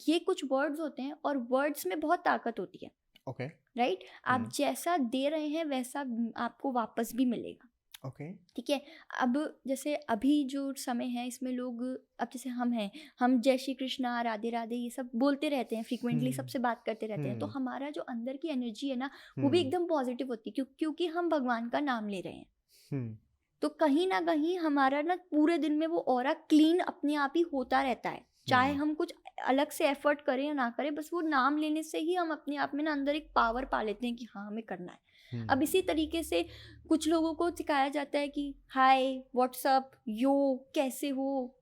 ये कुछ वर्ड्स होते हैं और वर्ड्स में बहुत ताकत होती है। ओके। राइट, आप जैसा दे रहे हैं वैसा आपको वापस भी मिलेगा। ओके। ठीक है, अब जैसे अभी जो समय है इसमें लोग, अब जैसे हम हैं, हम जय श्री कृष्णा, राधे राधे, ये सब बोलते रहते हैं फ्रीक्वेंटली, सबसे बात करते रहते हैं, तो हमारा जो अंदर की एनर्जी है ना वो भी एकदम पॉजिटिव होती है, क्योंकि हम भगवान का नाम ले रहे हैं। तो कहीं ना कहीं हमारा ना पूरे दिन में वो ऑरा क्लीन अपने आप ही होता रहता है, चाहे हम कुछ अलग से एफर्ट करें या ना करें, बस वो नाम लेने से ही हम अपने आप में ना अंदर एक पावर पा लेते हैं कि हाँ हमें करना है। अब इसी तरीके से कुछ लोगों को सिखाया जाता है कि हाय, व्हाट्सअप, यो, कैसे हो,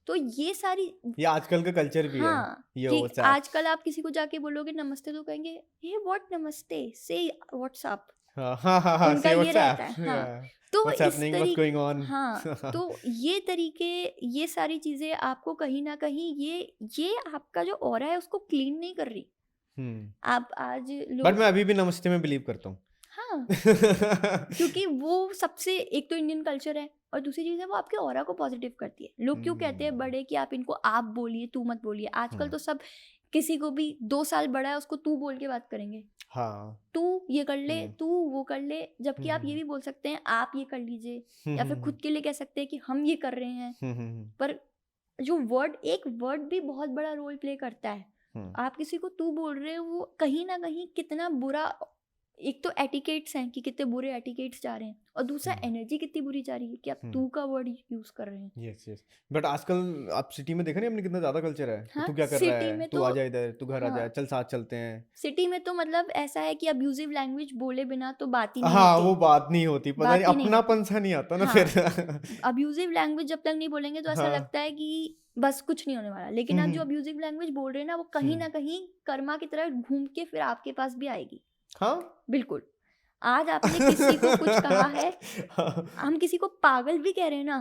तो ये सारी, ये आजकल का कल्चर भी है। यो कि व्हाट्सएप। आजकल आप किसी को जाके बोलोगे नमस्ते तो कहेंगे हे व्हाट नमस्ते, से व्हाट्सअप। हाँ, उनका say ये what's रहता up? है। हाँ, Yeah. तो What's इस happening? What's going on? हाँ, तो ये तरीके, ये सारी चीजें आपको कहीं ना कहीं ये आपका जो ऑरा है उसको क्लीन नहीं कर रही। आप आज बट मैं अभी भी नमस्ते में बिलीव करता हूँ। हाँ, क्योंकि वो सबसे, एक तो इंडियन कल्चर है और दूसरी चीज़ है वो आपके ऑरा को पॉजिटिव करती है। लोग क्यों कहते हैं बड़े कि आप इनको आप बोलिए, तू मत बोलिए। आजकल तो सब किसी को भी 2 साल बड़ा है उसको तू बोल के बात करेंगे। हाँ, तू ये कर ले, तू वो कर ले, जबकि आप ये भी बोल सकते हैं आप ये कर लीजिए, या फिर खुद के लिए कह सकते हैं कि हम ये कर रहे हैं। पर जो वर्ड, एक वर्ड भी बहुत बड़ा रोल प्ले करता है। आप किसी को तू बोल रहे हो, वो कहीं ना कहीं कितना बुरा, एक तो एटिकेट्स हैं कि कितने बुरे एटिकेट्स जा रहे हैं, और दूसरा एनर्जी कितनी बुरी जा रही है कि आप तू का वर्ड यूज कर रहे हैं। Yes yes. बट आजकल आप सिटी में देखा नहीं आपने कितना ज्यादा कल्चर है। हाँ, तू क्या कर रहा सिटी है, में तू तो, आ जा इधर, तू घर आ जा, हाँ, चल साथ चलते हैं। सिटी में तो मतलब ऐसा है कि अब्यूजिव लैंग्वेज बोले बिना तो बात ही नहीं हाँ, होती। वो बात नहीं होती, पता बात नहीं ही नहीं अपनापन सा नहीं आता ना हाँ, फिर। अब्यूजिव लैंग्वेज जब तक नहीं बोलेंगे तो ऐसा हाँ, लगता है कि बस कुछ नहीं होने वाला, लेकिन आप जो अब्यूजिव लैंग्वेज बोल रहे हैं ना वो कहीं ना कहीं कर्मा की तरह घूम के फिर आपके पास भी आएगी। हाँ, बिल्कुल, आज आपने किसी को कुछ कहा है, हम किसी को पागल भी कह रहे हैं ना,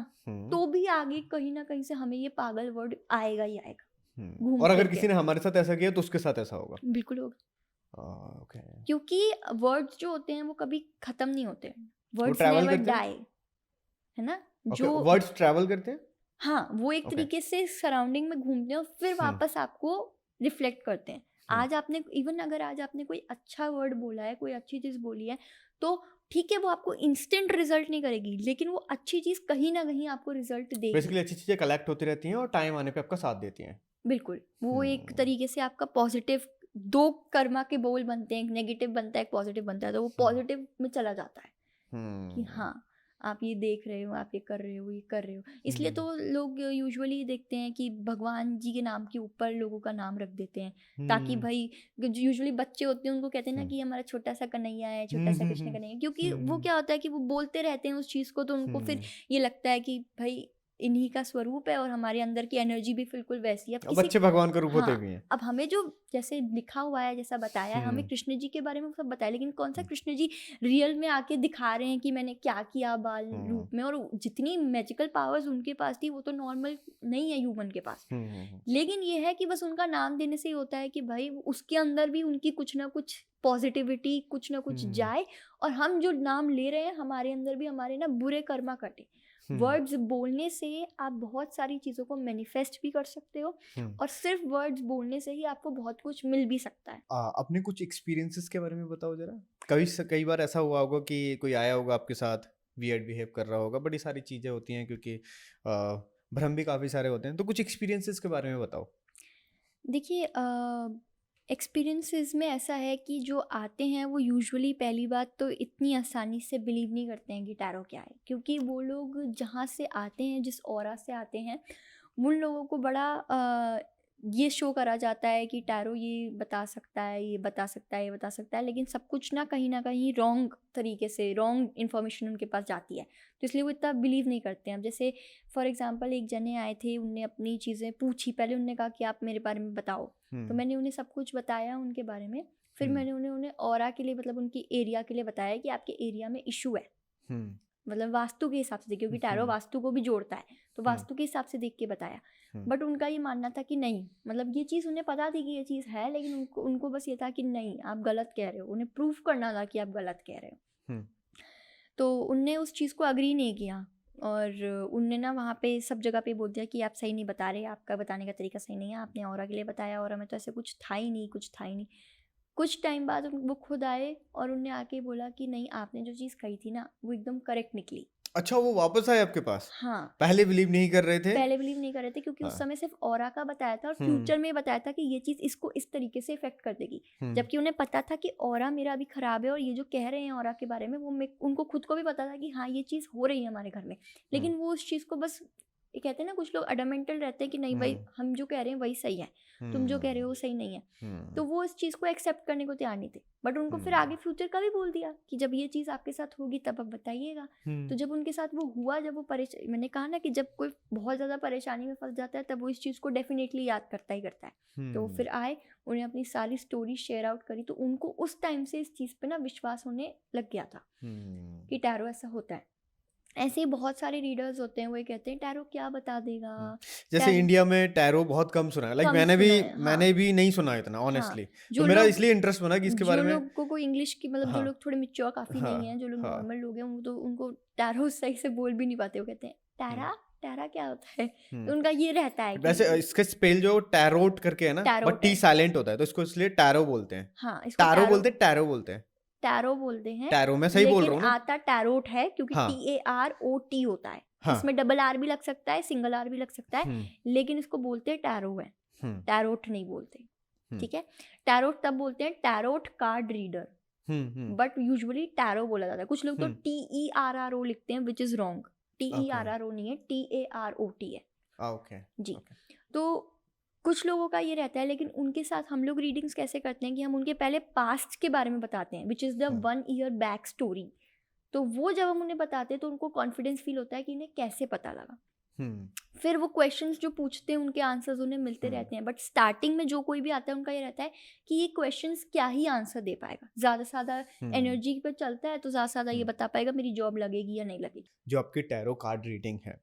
तो भी आगे कहीं ना कहीं से हमें ये पागल वर्ड आएगा ही आएगा, घूम और अगर फिर के। किसी ने हमारे साथ ऐसा किया तो उसके साथ ऐसा होगा। बिल्कुल होगा, ओके। क्योंकि वर्ड्स जो होते हैं वो कभी खत्म नहीं होते, वर्ड्स ट्रैवल नेवर करते हैं? डाई, है ना। ओके, जो वर्ड्स ट्रैवल करते हैं। हाँ, वो एक ओके। तरीके से सराउंडिंग में घूमते हैं और फिर वापस आपको रिफ्लेक्ट करते हैं। आज आपने इवन अगर आज आपने कोई अच्छा वर्ड बोला है, कोई अच्छी चीज़ बोली है, तो ठीक है वो आपको इंस्टेंट रिजल्ट नहीं करेगी, लेकिन वो अच्छी चीज़ कहीं ना कहीं आपको रिजल्ट देगी। बेसिकली अच्छी चीजें कलेक्ट होती रहती हैं और टाइम आने पे आपका साथ देती हैं। बिल्कुल, वो एक तरीके से आपका पॉजिटिव, दो कर्मा के बोल बनते हैं, एक नेगेटिव बनता है, एक पॉजिटिव बनता है, तो वो पॉजिटिव में चला जाता है कि हाँ आप ये देख रहे हो, आप ये कर रहे हो, ये कर रहे हो। इसलिए तो लोग यूजुअली देखते हैं कि भगवान जी के नाम के ऊपर लोगों का नाम रख देते हैं, ताकि भाई यूजुअली बच्चे होते हैं उनको कहते हैं ना कि हमारा छोटा सा कन्हैया है, छोटा सा कृष्ण कन्हैया, क्योंकि वो क्या होता है कि वो बोलते रहते हैं उस चीज़ को, तो उनको फिर ये लगता है कि भाई इन्हीं का स्वरूप है और हमारे अंदर की एनर्जी भी बिल्कुल वैसी है। बच्चे भगवान का रूप होते हाँ, भी हैं। अब हमें जो जैसे लिखा हुआ है, जैसा बताया है, हमें कृष्ण जी के बारे में सब बताया, लेकिन कौन सा कृष्ण जी रियल में आके दिखा रहे हैं कि मैंने क्या किया बाल रूप में, और जितनी मैजिकल पावर्स उनके पास थी वो तो नॉर्मल नहीं है ह्यूमन के पास। लेकिन ये है कि बस उनका नाम देने से ही होता है कि भाई उसके अंदर भी उनकी कुछ ना कुछ पॉजिटिविटी, कुछ ना कुछ जाए, और हम जो नाम ले रहे हैं हमारे अंदर भी हमारे ना बुरे कर्मा कटे। वर्ड्स बोलने से आप बहुत सारी चीज़ों को मैनिफेस्ट भी कर सकते हो, और सिर्फ वर्ड्स बोलने से ही आपको बहुत कुछ मिल भी सकता है। अपने कुछ एक्सपीरियंसेस के बारे में बताओ जरा। कई बार ऐसा हुआ होगा कि कोई आया होगा आपके साथ, वियर्ड बिहेव कर रहा होगा, बड़ी सारी चीज़ें होती हैं क्योंकि भ्रम भी काफ़ी सारे होते हैं, तो कुछ एक्सपीरियंसेस के बारे में बताओ। देखिए, एक्सपीरियंसेस में ऐसा है कि जो आते हैं वो यूजुअली पहली बात तो इतनी आसानी से बिलीव नहीं करते हैं कि टैरो क्या है, क्योंकि वो लोग जहाँ से आते हैं, जिस ऑरा से आते हैं, उन लोगों को बड़ा ये शो करा जाता है कि टैरो ये बता सकता है, ये बता सकता है, ये बता सकता है, लेकिन सब कुछ ना कहीं रॉन्ग तरीके से, रॉन्ग इन्फॉर्मेशन उनके पास जाती है, तो इसलिए वो इतना बिलीव नहीं करते हैं। अब जैसे फॉर एग्जांपल एक जने आए थे, उनने अपनी चीज़ें पूछी, पहले उनने कहा कि आप मेरे बारे में बताओ, तो मैंने उन्हें सब कुछ बताया उनके बारे में, फिर हम्म। मैंने उन्हें ऑरा के लिए मतलब उनकी एरिया के लिए बताया कि आपके एरिया में इशू है, हम्म। मतलब वास्तु के हिसाब से देख, क्योंकि टैरो वास्तु को भी जोड़ता है, तो वास्तु के हिसाब से देख के बताया। बट उनका ये मानना था कि नहीं, मतलब ये चीज़ उन्हें पता थी कि ये चीज़ है, लेकिन उनको बस ये था कि नहीं आप गलत कह रहे हो, उन्हें प्रूफ करना था कि आप गलत कह रहे हो। तो उनने उस चीज़ को अग्री नहीं किया और उनने ना वहाँ पे सब जगह पे बोल दिया कि आप सही नहीं बता रहे, आपका बताने का तरीका सही नहीं है, आपने ऑरा के लिए बताया, ऑरा में तो ऐसे कुछ था ही नहीं, कुछ था ही नहीं। कुछ टाइम बाद वो खुद आए और उनने आके बोला कि नहीं, आपने जो चीज़ कही थी ना वो एकदम करेक्ट निकली। अच्छा, वो वापस आए आपके पास? हाँ, पहले बिलीव नहीं कर रहे थे? पहले बिलीव नहीं कर रहे थे क्योंकि उस हाँ। समय सिर्फ ऑरा का बताया था और फ्यूचर में बताया था कि ये चीज़ इसको इस तरीके से इफेक्ट कर देगी, जबकि उन्हें पता था कि ऑरा मेरा अभी खराब है और ये जो कह रहे हैं ऑरा के बारे में वो उनको खुद को भी पता था कि हाँ ये चीज़ हो रही है हमारे घर में, लेकिन वो उस चीज़ को बस, ये कहते हैं ना कुछ लोग अडमेंटल रहते हैं कि नहीं भाई हम जो कह रहे हैं वही सही है, तुम जो कह रहे हो वो सही नहीं है, तो वो इस चीज़ को एक्सेप्ट करने को तैयार नहीं थे। बट उनको फिर आगे फ्यूचर का भी बोल दिया कि जब ये चीज़ आपके साथ होगी तब आप बताइएगा। तो जब उनके साथ वो हुआ, जब वो मैंने कहा ना कि जब कोई बहुत ज़्यादा परेशानी में फंस जाता है तब वो इस चीज़ को डेफिनेटली याद करता ही करता है। तो फिर आए, उन्हें अपनी सारी स्टोरी शेयर आउट करी, तो उनको उस टाइम से इस चीज़ पे ना विश्वास होने लग गया था कि टैरो ऐसा होता है। ऐसे ही बहुत सारे रीडर्स होते हैं, वो ये कहते हैं टैरो क्या बता देगा। जैसे इंडिया में टैरो बहुत कम सुना है, लाइक मैंने भी नहीं सुना इतना ऑनेस्टली। तो मेरा इसलिए इंटरेस्ट बना कि इसके बारे में, जो लोगों को इंग्लिश की मतलब जो लोग थोड़े मैच्योर काफी नहीं है, जो लोग नॉर्मल लोग हैं, तो उनको टैरो सही से बोल भी नहीं पाते, वो कहते हैं टैरा टैरा क्या होता है, तो उनका ये रहता है। वैसे इसके स्पेल जो टैरोट करके है ना, बट टी साइलेंट होता है, तो इसको इसलिए टैरो बोलते हैं। हाँ, इसको टैरो बोलते हैं, टैरो बोलते हैं, टैरो बोलते हैं। टैरो मैं सही बोल रहा हूँ ना? आता टैरोट है क्योंकि TAROT होता है, इसमें डबल आर भी लग सकता है, सिंगल आर भी लग सकता है, लेकिन इसको बोलते हैं टैरो है, टैरोट नहीं बोलते। ठीक है, टैरोट तब बोलते हैं tarot card reader, but usually tarot बोला जाता है। कुछ लोग तो TERRO लिखते हैं, विच इज रॉन्ग। TERRO नहीं है, TAROT है। ओके जी। तो कुछ लोगों का ये रहता है, लेकिन उनके साथ हम लोग रीडिंग्स कैसे करते हैं कि हम उनके पहले पास्ट के बारे में बताते हैं, which is the 1 year back story. तो वो जब हम उन्हें बताते हैं तो उनको कॉन्फिडेंस फील होता है कि इन्हें कैसे पता लगा। फिर वो क्वेश्चंस जो पूछते हैं उनके आंसर्स उन्हें मिलते रहते हैं, बट स्टार्टिंग में जो कोई भी आता है उनका ये रहता है कि ये क्वेश्चंस क्या ही आंसर दे पाएगा, ज़्यादा से ज़्यादा एनर्जी पे चलता है तो ज़्यादा से ज़्यादा ये बता पाएगा मेरी जॉब लगेगी या नहीं लगेगी। जो आपकी टैरो कार्ड रीडिंग है,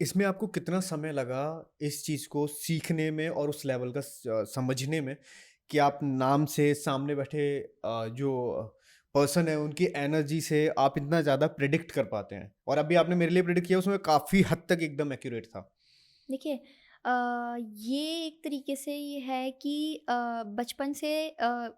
इसमें आपको कितना समय लगा इस चीज़ को सीखने में और उस लेवल का समझने में कि आप नाम से सामने बैठे जो पर्सन है उनकी एनर्जी से आप इतना ज़्यादा प्रिडिक्ट कर पाते हैं? और अभी आपने मेरे लिए प्रिडिक्ट किया, उसमें काफ़ी हद तक एकदम एक्यूरेट था। देखिए, ये एक तरीके से ये है कि बचपन से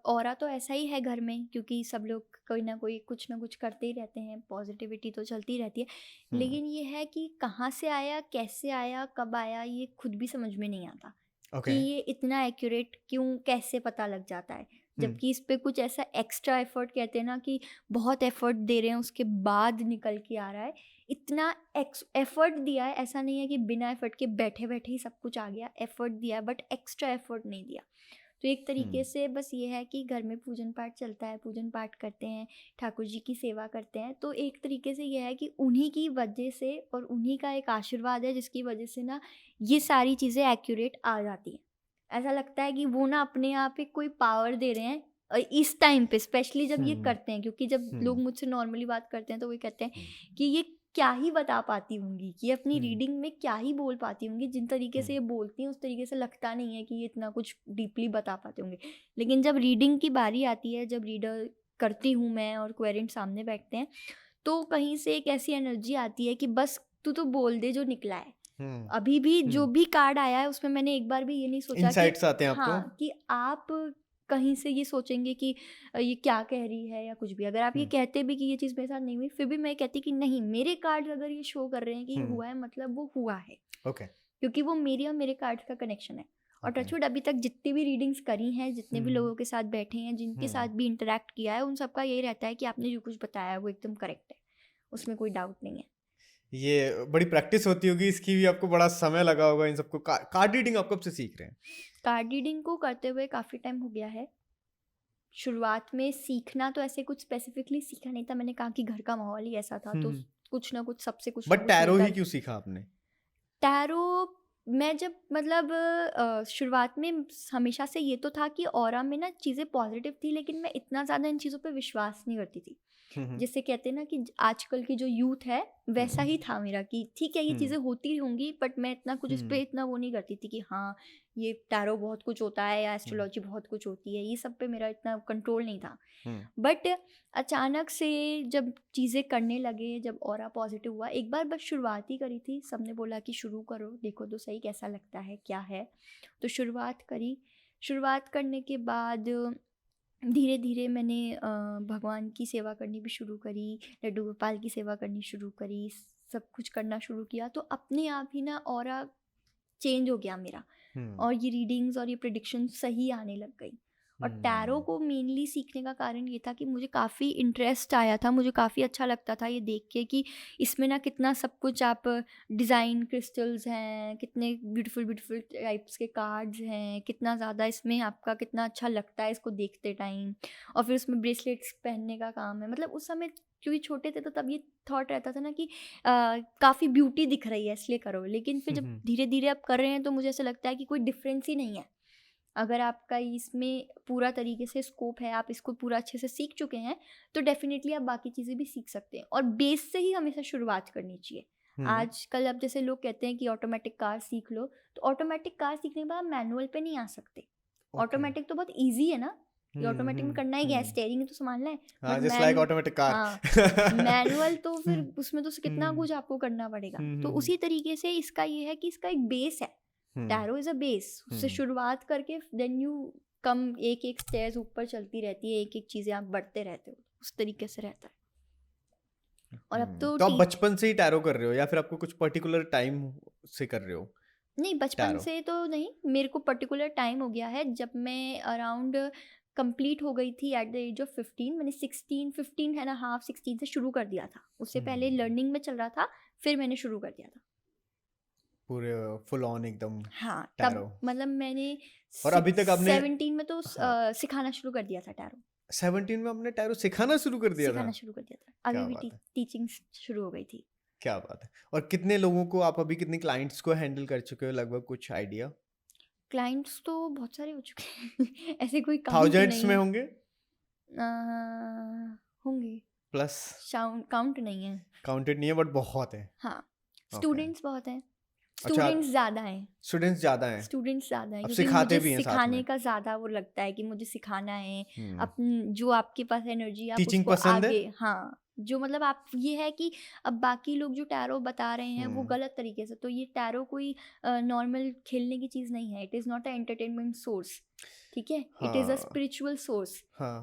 ऑरा तो ऐसा ही है घर में, क्योंकि सब लोग कोई ना कोई कुछ ना कुछ करते ही रहते हैं, पॉजिटिविटी तो चलती रहती है, लेकिन ये है कि कहाँ से आया, कैसे आया, कब आया, ये खुद भी समझ में नहीं आता कि ये इतना एक्यूरेट क्यों, कैसे पता लग जाता है, जबकि इस पे कुछ ऐसा एक्स्ट्रा एफर्ट, कहते हैं ना कि बहुत एफर्ट दे रहे हैं उसके बाद निकल के आ रहा है। इतना एफर्ट दिया है, ऐसा नहीं है कि बिना एफर्ट के बैठे बैठे ही सब कुछ आ गया, एफर्ट दिया है बट एक्स्ट्रा एफर्ट नहीं दिया। तो एक तरीके से बस ये है कि घर में पूजन पाठ चलता है, पूजन पाठ करते हैं, ठाकुर जी की सेवा करते हैं, तो एक तरीके से ये है कि उन्हीं की वजह से और उन्हीं का एक आशीर्वाद है जिसकी वजह से ना ये सारी चीज़ें एक्यूरेट आ जाती हैं। ऐसा लगता है कि वो ना अपने आप एक कोई पावर दे रहे हैं इस टाइम पे, स्पेशली जब ये करते हैं, क्योंकि जब लोग मुझसे नॉर्मली बात करते हैं तो वो कहते हैं कि ये क्या ही बता पाती होंगी, कि अपनी रीडिंग में क्या ही बोल पाती होंगी, जिन तरीके से ये बोलती हैं उस तरीके से लगता नहीं है कि ये इतना कुछ डीपली बता पाते होंगे। लेकिन जब रीडिंग की बारी आती है, जब रीडर करती हूँ मैं और क्वेरेंट सामने बैठते हैं, तो कहीं से एक ऐसी एनर्जी आती है कि बस तू तो बोल दे जो निकला है। अभी भी जो भी कार्ड आया है उसमें मैंने एक बार भी ये नहीं सोचा इनसाइट्स आते हैं आपको? हाँ, कि आप कहीं से ये सोचेंगे कि ये क्या कह रही है या कुछ भी। अगर आप ये कहते भी कि ये चीज़ मेरे साथ नहीं हुई, फिर भी मैं कहती कि नहीं, मेरे कार्ड्स अगर ये शो कर रहे हैं कि हुआ है, मतलब वो हुआ है। क्योंकि वो मेरी और मेरे कार्ड्स का कनेक्शन है। और टचवुड अभी तक जितनी भी रीडिंग्स करी हैं, जितने भी लोगों के साथ बैठे हैं, जिनके साथ भी इंटरेक्ट किया है, उन सबका यही रहता है कि आपने जो कुछ बताया वो एकदम करेक्ट है, उसमें कोई डाउट नहीं है। ये बड़ी प्रैक्टिस होती होगी इसकी भी, आपको बड़ा समय लगा होगा इन सबको। कार्ड रीडिंग आप कब से सीख रहे हैं? कार्ड रीडिंग को करते हुए काफ़ी टाइम हो गया है। शुरुआत में सीखना तो ऐसे कुछ स्पेसिफिकली सीखा नहीं था, मैंने कहा कि घर का माहौल ही ऐसा था, तो कुछ ना कुछ सबसे कुछ। बट टैरो ही क्यों सीखा आपने? टैरो मैं जब मतलब शुरुआत में हमेशा से ये तो था कि ऑरा में ना चीज़ें पॉजिटिव थी, लेकिन मैं इतना ज़्यादा इन चीज़ों पे विश्वास नहीं करती थी। जिससे कहते हैं ना कि आजकल की जो यूथ है वैसा ही था मेरा, कि ठीक है ये चीज़ें होती होंगी, बट मैं इतना कुछ इस पे इतना वो नहीं करती थी कि हाँ ये टैरो बहुत कुछ होता है या एस्ट्रोलॉजी बहुत कुछ होती है, ये सब पे मेरा इतना कंट्रोल नहीं था। बट अचानक से जब चीज़ें करने लगे, जब ऑरा पॉजिटिव हुआ, एक बार बस शुरुआत ही करी थी, सबने बोला कि शुरू करो, देखो तो सही कैसा लगता है क्या है। तो शुरुआत करी। शुरुआत करने के बाद धीरे धीरे मैंने भगवान की सेवा करनी भी शुरू करी, लड्डू गोपाल की सेवा करनी शुरू करी, सब कुछ करना शुरू किया, तो अपने आप ही ना ऑरा चेंज हो गया मेरा, और ये रीडिंग्स और ये प्रिडिक्शन सही आने लग गई। और टैरो को मेनली सीखने का कारण ये था कि मुझे काफ़ी इंटरेस्ट आया था, मुझे काफ़ी अच्छा लगता था ये देख के कि इसमें ना कितना सब कुछ, आप डिज़ाइन क्रिस्टल्स हैं, कितने ब्यूटीफुल ब्यूटीफुल टाइप्स के कार्ड्स हैं, कितना ज़्यादा इसमें आपका कितना अच्छा लगता है इसको देखते टाइम, और फिर उसमें ब्रेसलेट्स पहनने का काम है। मतलब उस समय क्योंकि छोटे थे तो तब ये थॉट रहता था ना कि काफ़ी ब्यूटी दिख रही है इसलिए करो, लेकिन फिर जब धीरे धीरे आप कर रहे हैं तो मुझे ऐसा लगता है कि कोई डिफरेंस ही नहीं है। अगर आपका इसमें पूरा तरीके से स्कोप है, आप इसको पूरा अच्छे से सीख चुके हैं, तो डेफिनेटली आप बाकी चीज़ें भी सीख सकते हैं, और बेस से ही हमेशा शुरुआत करनी चाहिए। आजकल अब जैसे लोग कहते हैं कि ऑटोमेटिक कार सीख लो, तो ऑटोमेटिक कार सीखने के बाद मैनुअल पे नहीं आ सकते। ऑटोमेटिक तो बहुत ईजी है ना, ये ऑटोमेटिक में करना ही क्या है, स्टीयरिंग तो संभालना है, जस्ट लाइक ऑटोमेटिक कार। हाँ मैनुअल तो फिर उसमें तो कितना कुछ आपको करना पड़ेगा। तो उसी तरीके से इसका ये है कि इसका एक बेस है, टैरो इज अ बेस, उससे शुरुआत करके देन यू कम, एक एक स्टेयर्स ऊपर चलती रहती है, एक एक चीजें आप बढ़ते रहते हो, उस तरीके से रहता है। और अब तो आप बचपन से ही टैरो कर रहे हो या फिर आपको कुछ पर्टिकुलर टाइम से कर रहे हो? नहीं, बचपन से तो नहीं, मेरे को पर्टिकुलर टाइम हो गया है। जब मैं अराउंड कंप्लीट हो गई थी एट द एज ऑफ 15, मैंने 15 है ना, हाफ 16 से शुरू कर दिया था। उससे पहले लर्निंग में चल रहा था, फिर मैंने शुरू कर दिया था पूरे फुल ऑन एकदम। हाँ तब मतलब मैंने और अभी तक आपने 17 में तो सिखाना शुरू कर दिया था टैरो। 17 में आपने टैरो सिखाना शुरू कर दिया था? शुरू कर दिया था, अभी भी टीचिंग शुरू हो गई थी। क्या बात है। और कितने लोगों को आप अभी, कितने क्लाइंट्स को हैंडल कर चुके हो लगभग, कुछ आइडिया? क्लाइंट्स तो बहुत सारे हो चुके हैं ऐसे कोई थाउजेंड्स में होंगे? होंगे प्लस काउंट नहीं है, काउंटेड नहीं है, बट बहुत है। हाँ स्टूडेंट्स बहुत हैं, स्टूडेंट्स ज़्यादा हैं, स्टूडेंट्स ज़्यादा हैं, क्योंकि सिखाते मुझे भी हैं सिखाने का ज़्यादा वो लगता है कि मुझे सिखाना है। अपन जो आपके पास एनर्जी, आप टीचिंग उसको पसंद आगे, है? हाँ जो मतलब आप ये है कि अब बाकी लोग जो टैरो बता रहे हैं वो गलत तरीके से, तो ये टैरो कोई नॉर्मल खेलने की चीज़ नहीं है। It is not a entertainment source, ठीक है, it is a spiritual source.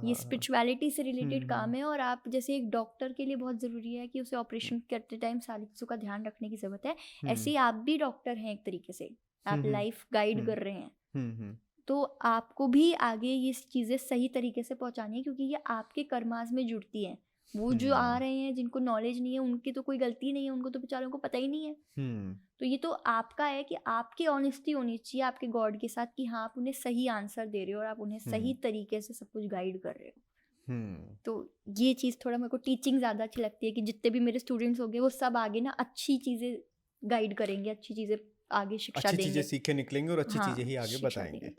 ये स्पिरिचुअलिटी से रिलेटेड काम है, और आप जैसे एक डॉक्टर के लिए बहुत ज़रूरी है कि उसे ऑपरेशन करते टाइम सारी चीज़ों का ध्यान रखने की ज़रूरत है, ऐसे ही आप भी डॉक्टर हैं एक तरीके से, आप लाइफ गाइड कर रहे हैं, तो आपको भी आगे ये चीज़ें सही तरीके से पहुंचानी है, क्योंकि ये आपके कर्मास में जुड़ती हैं। वो जो आ रहे हैं जिनको नॉलेज नहीं है, उनकी तो कोई गलती नहीं है, उनको तो बेचारों को पता ही नहीं है। तो ये तो आपका है कि आपकी ऑनेस्टी होनी चाहिए आपके गॉड के साथ, कि हाँ आप उन्हें सही आंसर दे रहे हो और आप उन्हें सही तरीके से सब कुछ गाइड कर रहे हो। तो ये चीज़ थोड़ा मेरे को टीचिंग ज़्यादा अच्छी लगती है, कि जितने भी मेरे स्टूडेंट्स होंगे वो सब आगे ना अच्छी चीज़ें गाइड करेंगे, अच्छी चीज़ें आगे शिक्षा देंगे, अच्छी चीज़ें सीख के निकलेंगे और अच्छी चीज़ें ही आगे बताएंगे।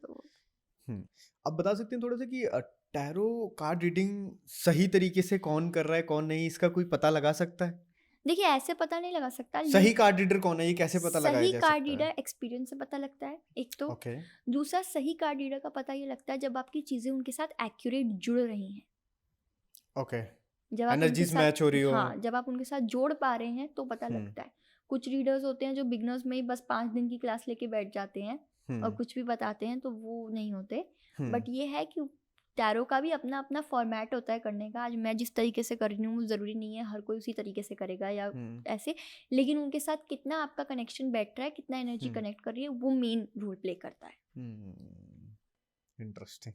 अब बता सकते हैं थोड़ा सा कि टैरो कार्ड रीडिंग सही तरीके से कौन कर रहा है कौन नहीं, इसका कोई पता लगा सकता है? देखिए ऐसे पता नहीं लगा सकता, सही कार्ड रीडर कौन है ये कैसे पता लगाया जा सकता है? सही कार्ड रीडर एक्सपीरियंस से पता लगता है एक तो, दूसरा सही कार्ड रीडर का पता ये लगता है जब आपकी चीजें उनके साथ एक्यूरेट जुड़ रही हैं, जब आप एनर्जीज मैच हो रही हो, हाँ जब आप उनके साथ जोड़ पा रहे हैं तो पता लगता है। कुछ रीडर्स होते हैं जो बिगनर्स में ही बस 5 दिन की क्लास लेके बैठ जाते हैं और कुछ भी बताते हैं, तो वो नहीं होते। बट ये है कि टैरो का भी अपना अपना फॉर्मेट होता है करने का। आज मैं जिस तरीके से कर रही हूँ ज़रूरी नहीं है हर कोई उसी तरीके से करेगा या ऐसे, लेकिन उनके साथ कितना आपका कनेक्शन बैठ रहा है, कितना एनर्जी कनेक्ट कर रही है, वो मेन रोल प्ले करता है। इंटरेस्टिंग।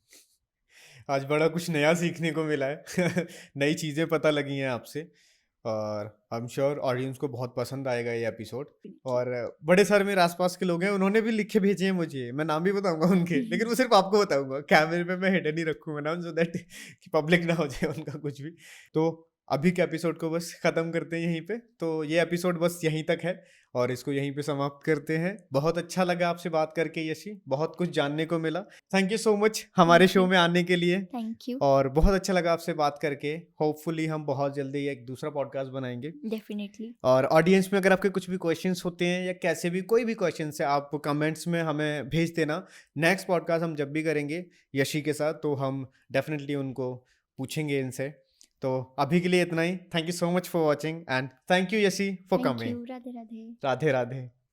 आज बड़ा कुछ नया सीखने को मिला है नई चीज़ें पता लगी हैं आपसे, और आई एम श्योर ऑडियंस को बहुत पसंद आएगा ये एपिसोड। और बड़े सारे मेरे आसपास के लोग हैं, उन्होंने भी लिख के भेजे हैं मुझे, मैं नाम भी बताऊंगा उनके लेकिन वो सिर्फ आपको बताऊंगा, कैमरे पे मैं हिडन ही रखूंगा नाम, सो दैट कि पब्लिक ना हो जाए उनका कुछ भी। तो अभी के एपिसोड को बस ख़त्म करते हैं यहीं पे। तो ये एपिसोड बस यहीं तक है और इसको यहीं पे समाप्त करते हैं। बहुत अच्छा लगा आपसे बात करके यशी, बहुत कुछ जानने को मिला। थैंक यू सो मच हमारे Thank शो you. में आने के लिए थैंक यू। और बहुत अच्छा लगा आपसे बात करके। होपफुली हम बहुत जल्दी एक दूसरा पॉडकास्ट बनाएंगे डेफिनेटली। और ऑडियंस में अगर आपके कुछ भी क्वेश्चंस होते हैं या कैसे भी कोई भी क्वेश्चंस है आप कमेंट्स में हमें भेज देना। नेक्स्ट पॉडकास्ट हम जब भी करेंगे यशी के साथ तो हम डेफिनेटली उनको पूछेंगे इनसे। तो अभी के लिए इतना ही। Thank you so much for watching and thank you Yashi for thank coming. You. Radhe Radhe. Radhe Radhe.